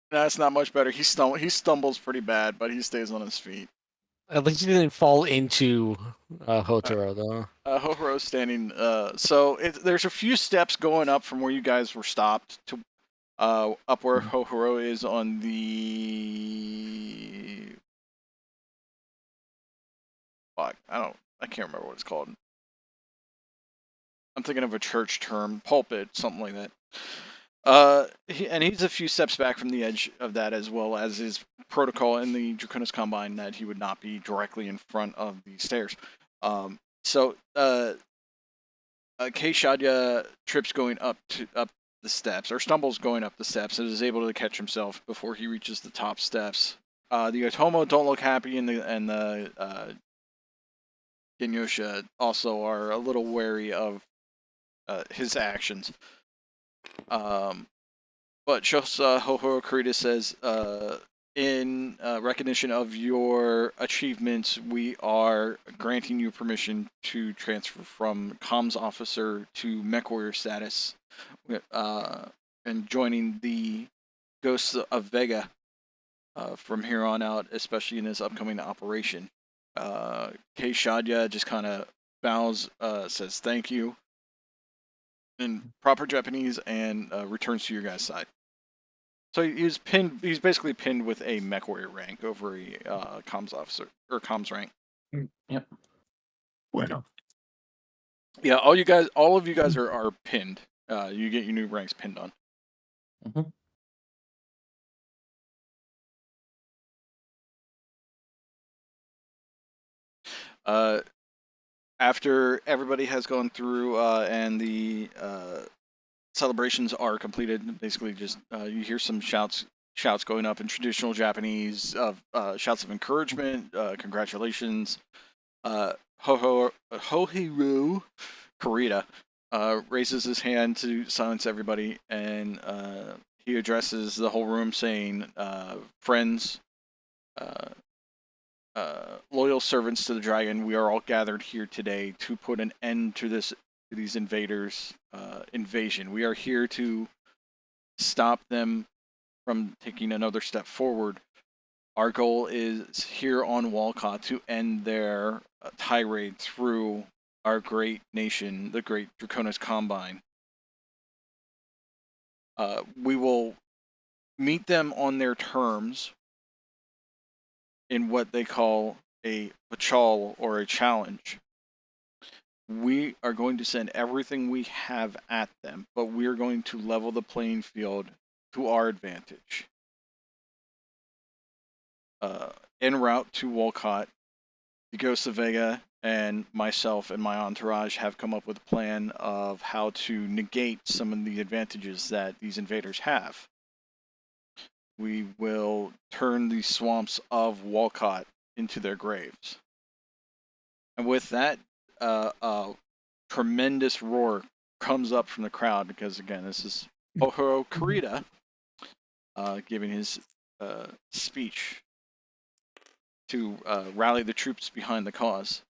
That's not much better. He stumbles pretty bad, but he stays on his feet. At least he didn't fall into Hotaro, though. Hohoro's standing. So there's a few steps going up from where you guys were stopped to up where Hohoro is on the. Fuck, I can't remember what it's called. I'm thinking of a church term, pulpit, something like that. He's a few steps back from the edge of that, as well as his protocol in the Draconis Combine that he would not be directly in front of the stairs. Kay Shadya trips going up the steps, or stumbles going up the steps, and is able to catch himself before he reaches the top steps. The Otomo don't look happy, and the Genyosha also are a little wary of his actions. But Shosa Hohorokrita says, in recognition of your achievements, we are granting you permission to transfer from comms officer to MechWarrior status, and joining the Ghosts of Vega from here on out, especially in this upcoming operation. Kay Shadya just kind of bows, says thank you in proper Japanese, and returns to your guys' side. So he's pinned. He's basically pinned with a MechWarrior rank over a comms officer or comms rank. Yep. Bueno. Yeah, all of you guys are pinned. You get your new ranks pinned on. Mhm. After everybody has gone through and the celebrations are completed, basically just you hear some shouts going up in traditional Japanese of shouts of encouragement, congratulations. Hohiro Kurita raises his hand to silence everybody, and he addresses the whole room saying, friends, loyal servants to the dragon, we are all gathered here today to put an end to these invaders' invasion. We are here to stop them from taking another step forward. Our goal is here on Wolcott to end their tirade through our great nation, the Great Draconis Combine. We will meet them on their terms in what they call a patrol or a challenge. We are going to send everything we have at them, but we are going to level the playing field to our advantage. En route to Wolcott, the Ghosts of Vega and myself and my entourage have come up with a plan of how to negate some of the advantages that these invaders have. We will turn the swamps of Wolcott into their graves. And with that, a tremendous roar comes up from the crowd because, again, this is Hohiro Kurita giving his speech to rally the troops behind the cause.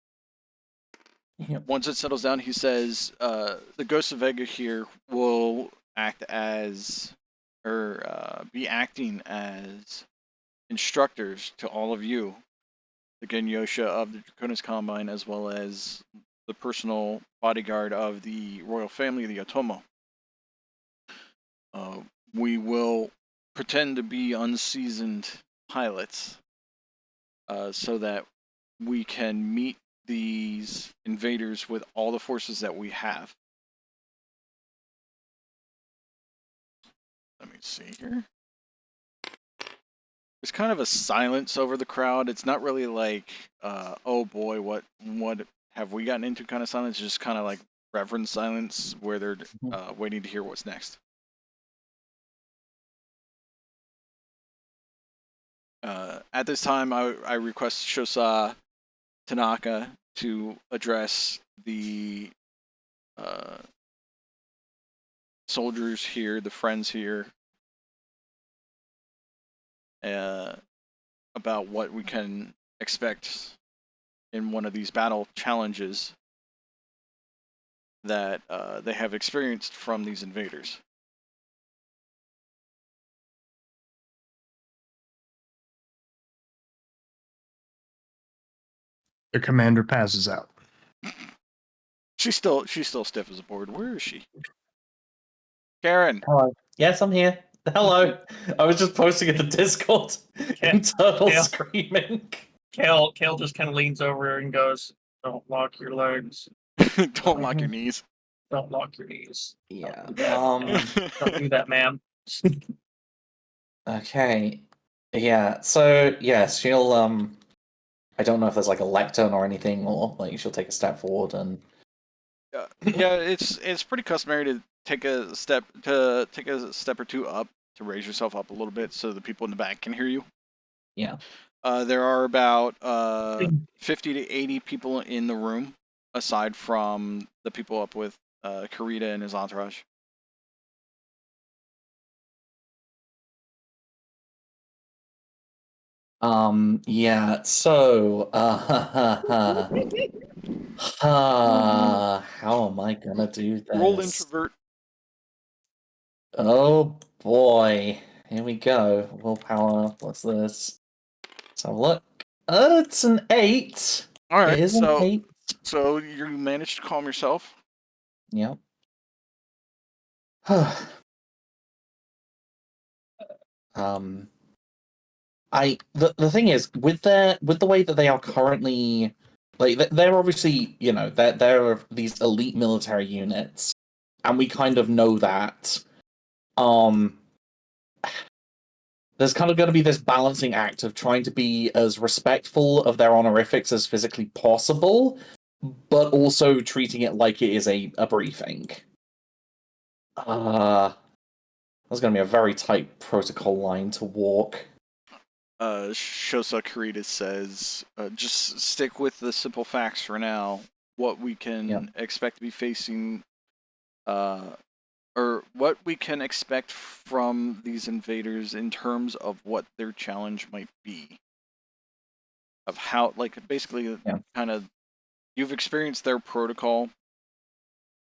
Yep. Once it settles down, he says, the Ghosts of Vega here will act as, or be acting as instructors to all of you, the Genyosha of the Draconis Combine, as well as the personal bodyguard of the royal family, the Otomo. We will pretend to be unseasoned pilots so that we can meet these invaders with all the forces that we have. Let me see here. There's kind of a silence over the crowd. It's not really like, oh boy, what have we gotten into kind of silence. It's just kind of like reverent silence where they're waiting to hear what's next. At this time, I request Shosa Tanaka to address the soldiers here, the friends here, about what we can expect in one of these battle challenges that they have experienced from these invaders. The commander passes out. She's still stiff as a board. Where is she? Karen. Hello. Yes, I'm here. Hello. I was just posting in the Discord. Internal Yeah. screaming. Kale just kind of leans over and goes, "Don't lock your legs. Don't lock your knees. Don't lock your knees. Yeah. Don't do that, ma'am." Okay. Yeah. So yes, she'll I don't know if there's like a lectern or anything, or like she'll take a step forward and. Yeah, it's pretty customary to take a step or two up to raise yourself up a little bit so the people in the back can hear you. Yeah. There are about 50 to 80 people in the room, aside from the people up with Kurita and his entourage. Yeah, so, how am I gonna do this? Roll introvert. Oh boy. Here we go. Willpower. What's this? Let's have a look. It's an 8. All right, It is an 8. so you managed to calm yourself. Yep. The thing is with the way that they are currently, like, they're obviously, they're these elite military units, and we kind of know that. There's kind of going to be this balancing act of trying to be as respectful of their honorifics as physically possible, but also treating it like it is a briefing. That's going to be a very tight protocol line to walk. Shosa Kurita says, just stick with the simple facts for now. What we can expect to be facing, or what we can expect from these invaders in terms of what their challenge might be. Of how, like, basically, kind of, you've experienced their protocol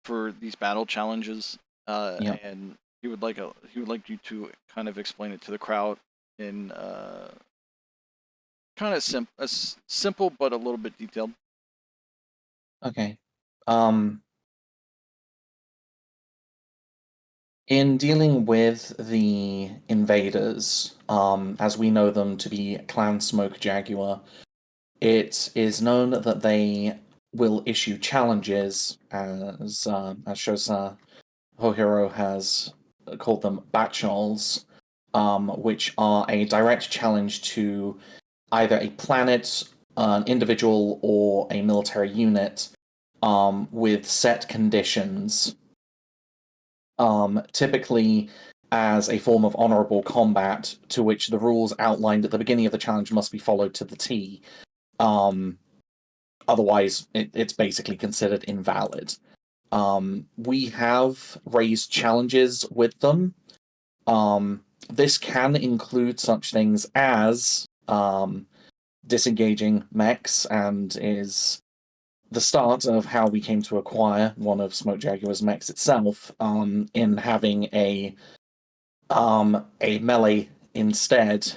for these battle challenges, and he would like you to kind of explain it to the crowd in kind of simple but a little bit detailed. Okay. In dealing with the invaders, as we know them to be Clan Smoke Jaguar, it is known that they will issue challenges, as Shosa Hohiro has called them, batchols, which are a direct challenge to either a planet, an individual, or a military unit, with set conditions. Typically as a form of honorable combat, to which the rules outlined at the beginning of the challenge must be followed to the T. Otherwise, it's basically considered invalid. We have raised challenges with them. This can include such things as disengaging mechs, and is the start of how we came to acquire one of Smoke Jaguar's mechs itself, in having a melee instead.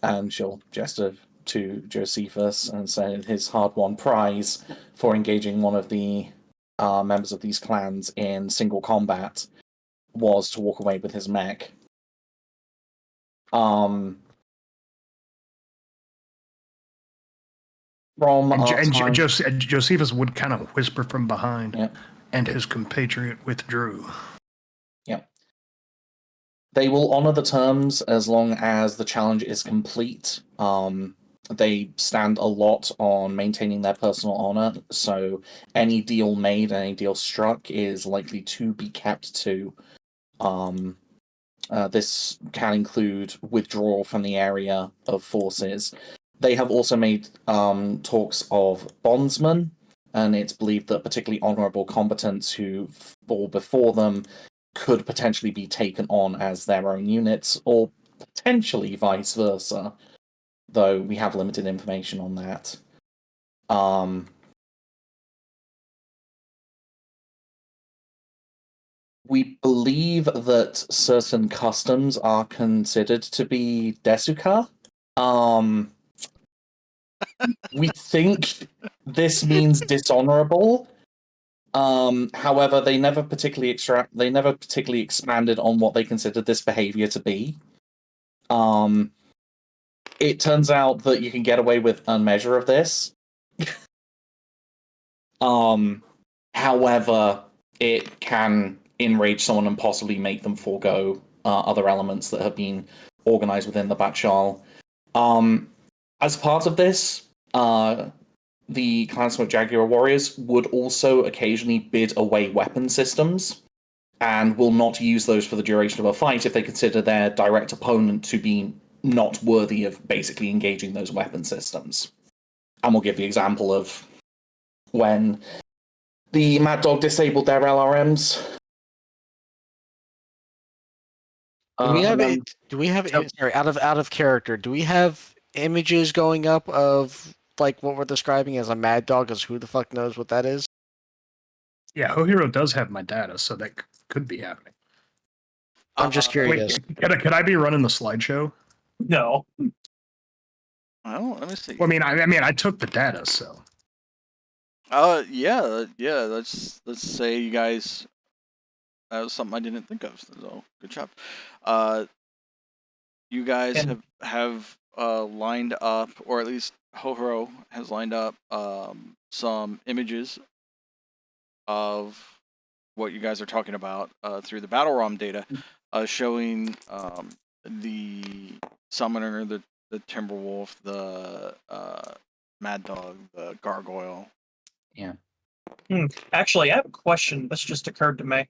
And she'll gesture to Josephus and say his hard-won prize for engaging one of the members of these clans in single combat was to walk away with his mech. Josephus would kind of whisper from behind, and his compatriot withdrew. Yep. They will honor the terms as long as the challenge is complete. They stand a lot on maintaining their personal honor, so any deal made, any deal struck is likely to be kept to. This can include withdrawal from the area of forces. They have also made talks of bondsmen, and it's believed that particularly honorable combatants who fall before them could potentially be taken on as their own units, or potentially vice versa, though we have limited information on that. We believe that certain customs are considered to be desuka. We think this means dishonorable. However, they never particularly expanded on what they considered this behavior to be. It turns out that you can get away with a measure of this. However, it can enrage someone and possibly make them forego other elements that have been organized within the Batchal. As part of this, the Clan Smoke Jaguar warriors would also occasionally bid away weapon systems, and will not use those for the duration of a fight if they consider their direct opponent to be not worthy of basically engaging those weapon systems. And we'll give the example of when the Mad Dog disabled their LRMs. Sorry, out of character, do we have images going up of like what we're describing as a mad dog, because who the fuck knows what that is? Yeah, Hohiro does have my data, so that could be happening. I'm just Wait, curious. could I be running the slideshow? No. Well, let me see. Well, I mean, I took the data, so. Yeah. Let's say you guys. That was something I didn't think of. So good job. You guys And- have lined up, or at least Hohiro has lined up some images of what you guys are talking about through the battle ROM data, showing the summoner, the Timberwolf, the Mad Dog, the Gargoyle. Actually, I have a question. This just occurred to me.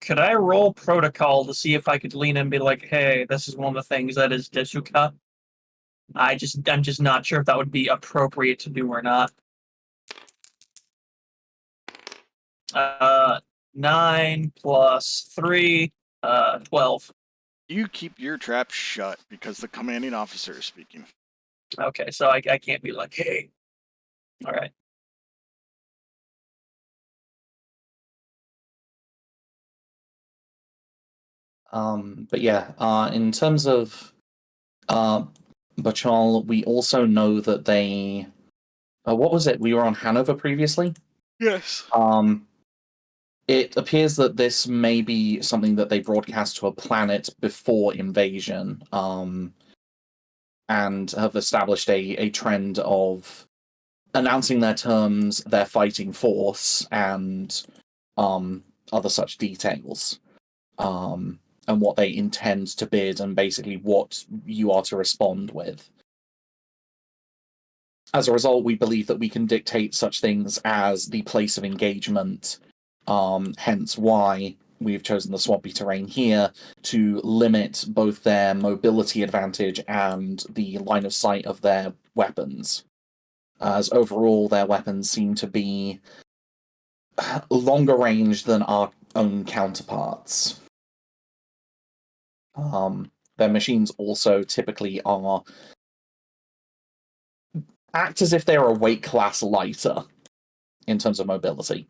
Could I roll protocol to see if I could lean in and be like, hey, this is one of the things that is Desuka? I'm just not sure if that would be appropriate to do or not. 9 plus 3, 12. You keep your trap shut because the commanding officer is speaking. Okay, so I can't be like, hey. All right. But yeah, in terms of Bachal, we also know that they. What was it? We were on Hanover previously. Yes. It appears that this may be something that they broadcast to a planet before invasion, and have established a trend of announcing their terms, their fighting force, and other such details. And what they intend to bid, and basically what you are to respond with. As a result, we believe that we can dictate such things as the place of engagement, hence why we've chosen the swampy terrain here to limit both their mobility advantage and the line of sight of their weapons. As overall, their weapons seem to be longer range than our own counterparts. Their machines also typically act as if they're a weight class lighter in terms of mobility.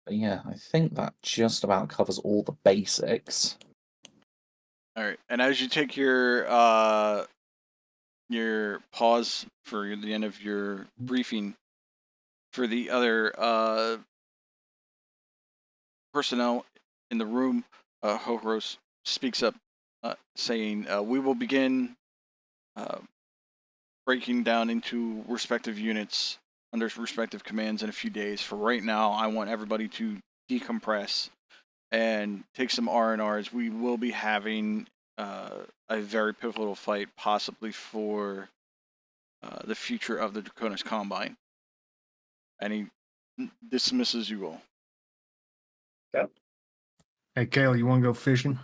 But yeah, I think that just about covers all the basics. All right, and as you take your pause for the end of your briefing for the other personnel in the room, Hohros speaks up, saying, "We will begin breaking down into respective units under respective commands in a few days. For right now, I want everybody to decompress and take some R&Rs. We will be having a very pivotal fight, possibly for the future of the Draconis Combine." And he dismisses you all. Hey, Kale, you want to go fishing?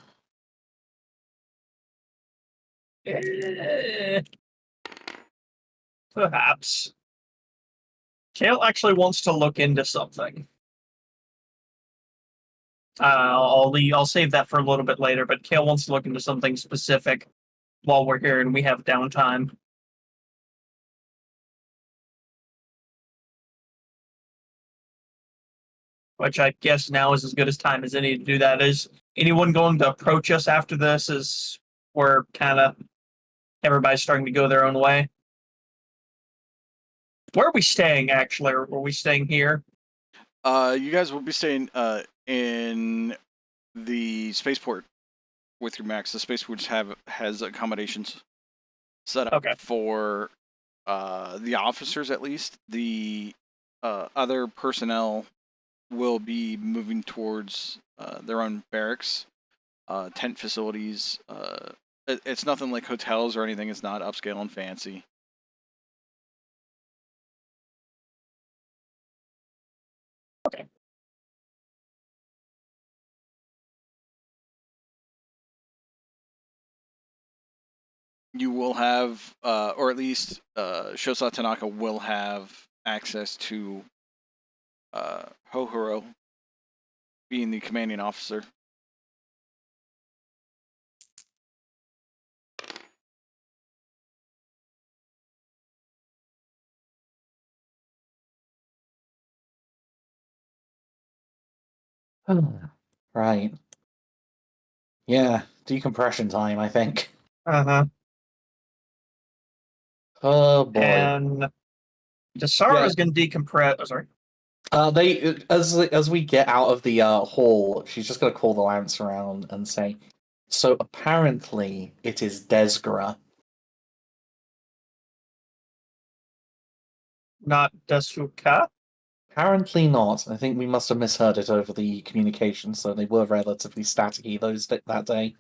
Perhaps. Kale actually wants to look into something. I'll save that for a little bit later, but Kale wants to look into something specific while we're here and we have downtime. Which I guess now is as good as time as any to do that. Is anyone going to approach us after this as we're kind of everybody's starting to go their own way? Where are we staying, actually? Or are we staying here? You guys will be staying in the spaceport with your mechs. The spaceport has accommodations set up for the officers, at least. The other personnel will be moving towards their own barracks, tent facilities. It's nothing like hotels or anything. It's not upscale and fancy. Okay. You will have, or at least Shosa Tanaka will have access to Hohiro being the commanding officer. Right. Yeah, decompression time, I think. Uh-huh. Oh boy. And Dusaro Yeah. is going to decompress. Oh, sorry. They as we get out of the hall, she's just gonna call the lance around and say, "So apparently it is Desgra." Not Desuka. Apparently not. I think we must have misheard it over the communication, so they were relatively staticky that day.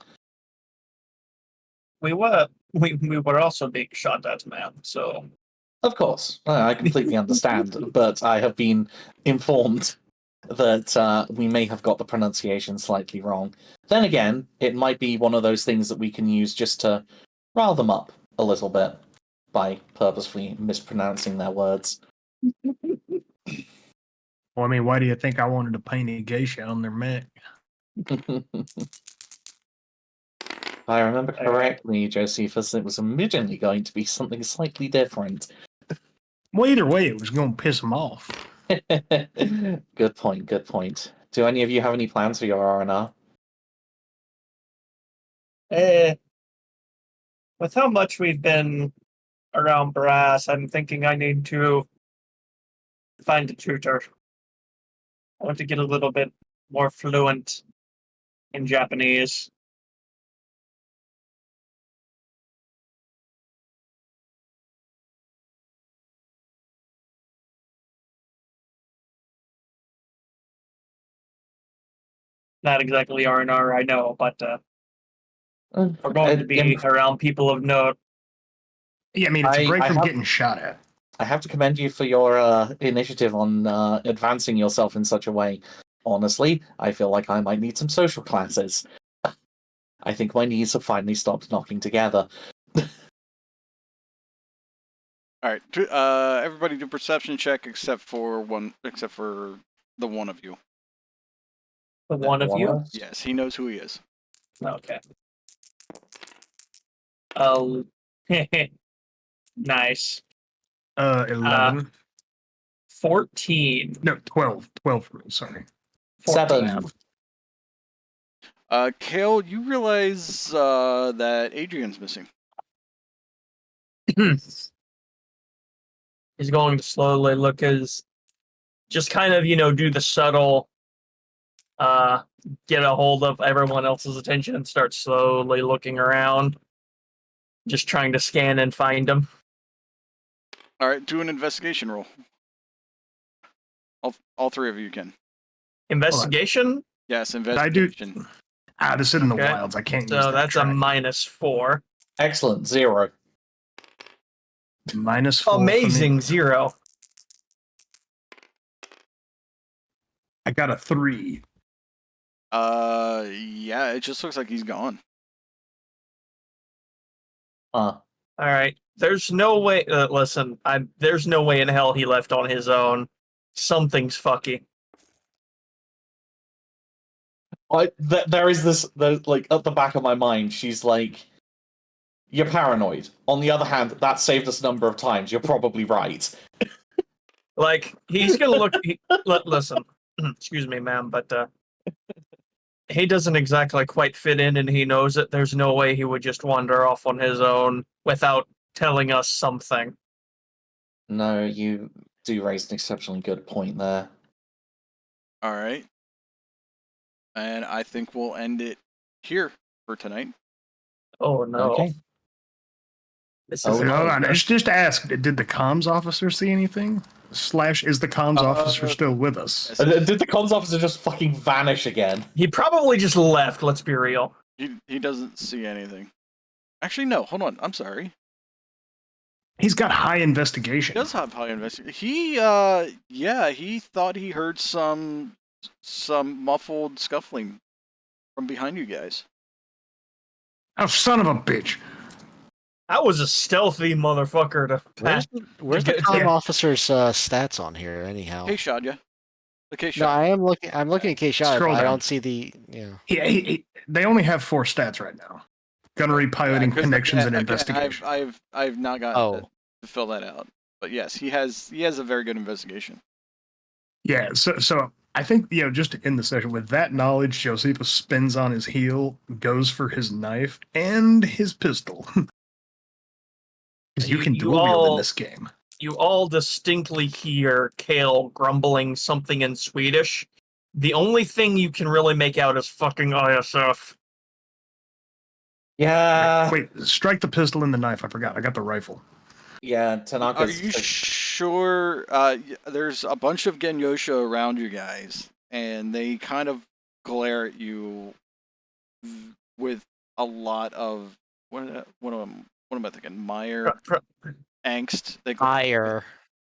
We were also being shot at, man. So Of course, I completely understand, but I have been informed that we may have got the pronunciation slightly wrong. Then again, it might be one of those things that we can use just to rile them up a little bit by purposefully mispronouncing their words. Well, I mean, why do you think I wanted to paint a geisha on their mech? If I remember correctly, Josephus, it was originally going to be something slightly different. Well, either way, it was going to piss them off. Good point, good point. Do any of you have any plans for your R&R? with how much we've been around Brass, I'm thinking I need to find a tutor. I want to get a little bit more fluent in Japanese. Not exactly R&R, I know, but we're going to be around people of note. Yeah, I mean, it's a break from have- getting shot at. I have to commend you for your initiative on advancing yourself in such a way. Honestly, I feel like I might need some social classes. I think my knees have finally stopped knocking together. All right, everybody do perception check except for the one of you. The one of you? Yes, he knows who he is. Okay. Oh, nice. 11. 14. No, 12. 12 for me, sorry. 7. Kale, you realize that Adrian's missing. He's going to slowly look as just kind of, do the subtle get a hold of everyone else's attention and start slowly looking around, just trying to scan and find them. All right, do an investigation roll. All three of you can. Investigation? Yes, investigation. This is in the Okay. wilds. I can't use So that that's a track. -4. Excellent, 0. -4 for me. Amazing 0. I got a 3. Yeah, it just looks like he's gone. All right. There's no way. Listen, there's no way in hell he left on his own. Something's fucky. There is this, like, at the back of my mind, she's like, "You're paranoid. On the other hand, that saved us a number of times. You're probably right." Like, he's gonna look. Listen, excuse me, ma'am, but he doesn't exactly quite fit in, and he knows it. There's no way he would just wander off on his own without telling us something. No, you do raise an exceptionally good point there. All right. And I think we'll end it here for tonight. Oh no! Okay. This Oh, is no. Hold on, just to ask, did the comms officer see anything? / is the comms officer still with us? Did the comms officer just fucking vanish again? He probably just left. Let's be real. He doesn't see anything. Actually, no. Hold on. I'm sorry. He's got high investigation. He does have high investigation. He thought he heard some muffled scuffling from behind you guys. Oh, son of a bitch. That was a stealthy motherfucker to pass. Where's the comm officer's stats on here, anyhow? Kay Shadya. The Kay No, Shadya. I'm looking at Kay Shadya, Scroll but I down. don't see the, They only have 4 stats right now. Gunnery, piloting, connections, and investigation. I've not gotten to fill that out. But yes, he has a very good investigation. Yeah, so I think, just to end the session with that knowledge, Josephus spins on his heel, goes for his knife and his pistol. Because you can dual wield in this game. You all distinctly hear Kale grumbling something in Swedish. The only thing you can really make out is fucking ISF. Yeah. Wait, strike the pistol and the knife. I forgot. I got the rifle. Yeah, Are Tanaka's. you sure? There's a bunch of Genyosha around you guys, and they kind of glare at you with a lot of what am I thinking? Meyer angst. They Ire.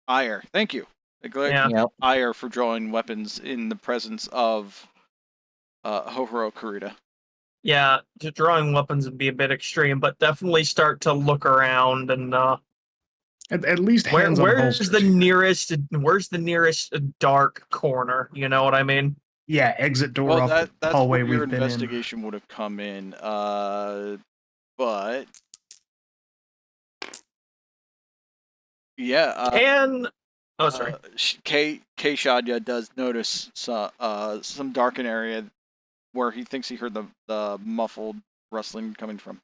ire. Thank you. They glare at you Yep. ire for drawing weapons in the presence of Hohoro Kurita. Yeah, drawing weapons would be a bit extreme, but definitely start to look around and At least hands on where's holsters the here. nearest dark corner? You know what I mean? Yeah, exit door Well, off the that's hallway where your we've been in. investigation would have come in. But yeah. Oh, sorry. Kay Shadya does notice some darkened area where he thinks he heard the muffled rustling coming from.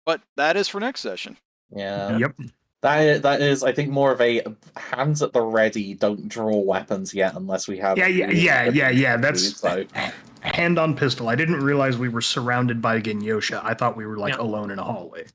But that is for next session. Yeah. Yep. That is, I think, more of a hands at the ready. Don't draw weapons yet unless we have. Yeah. That's so. hand on pistol. I didn't realize we were surrounded by Genyosha. I thought we were alone in a hallway.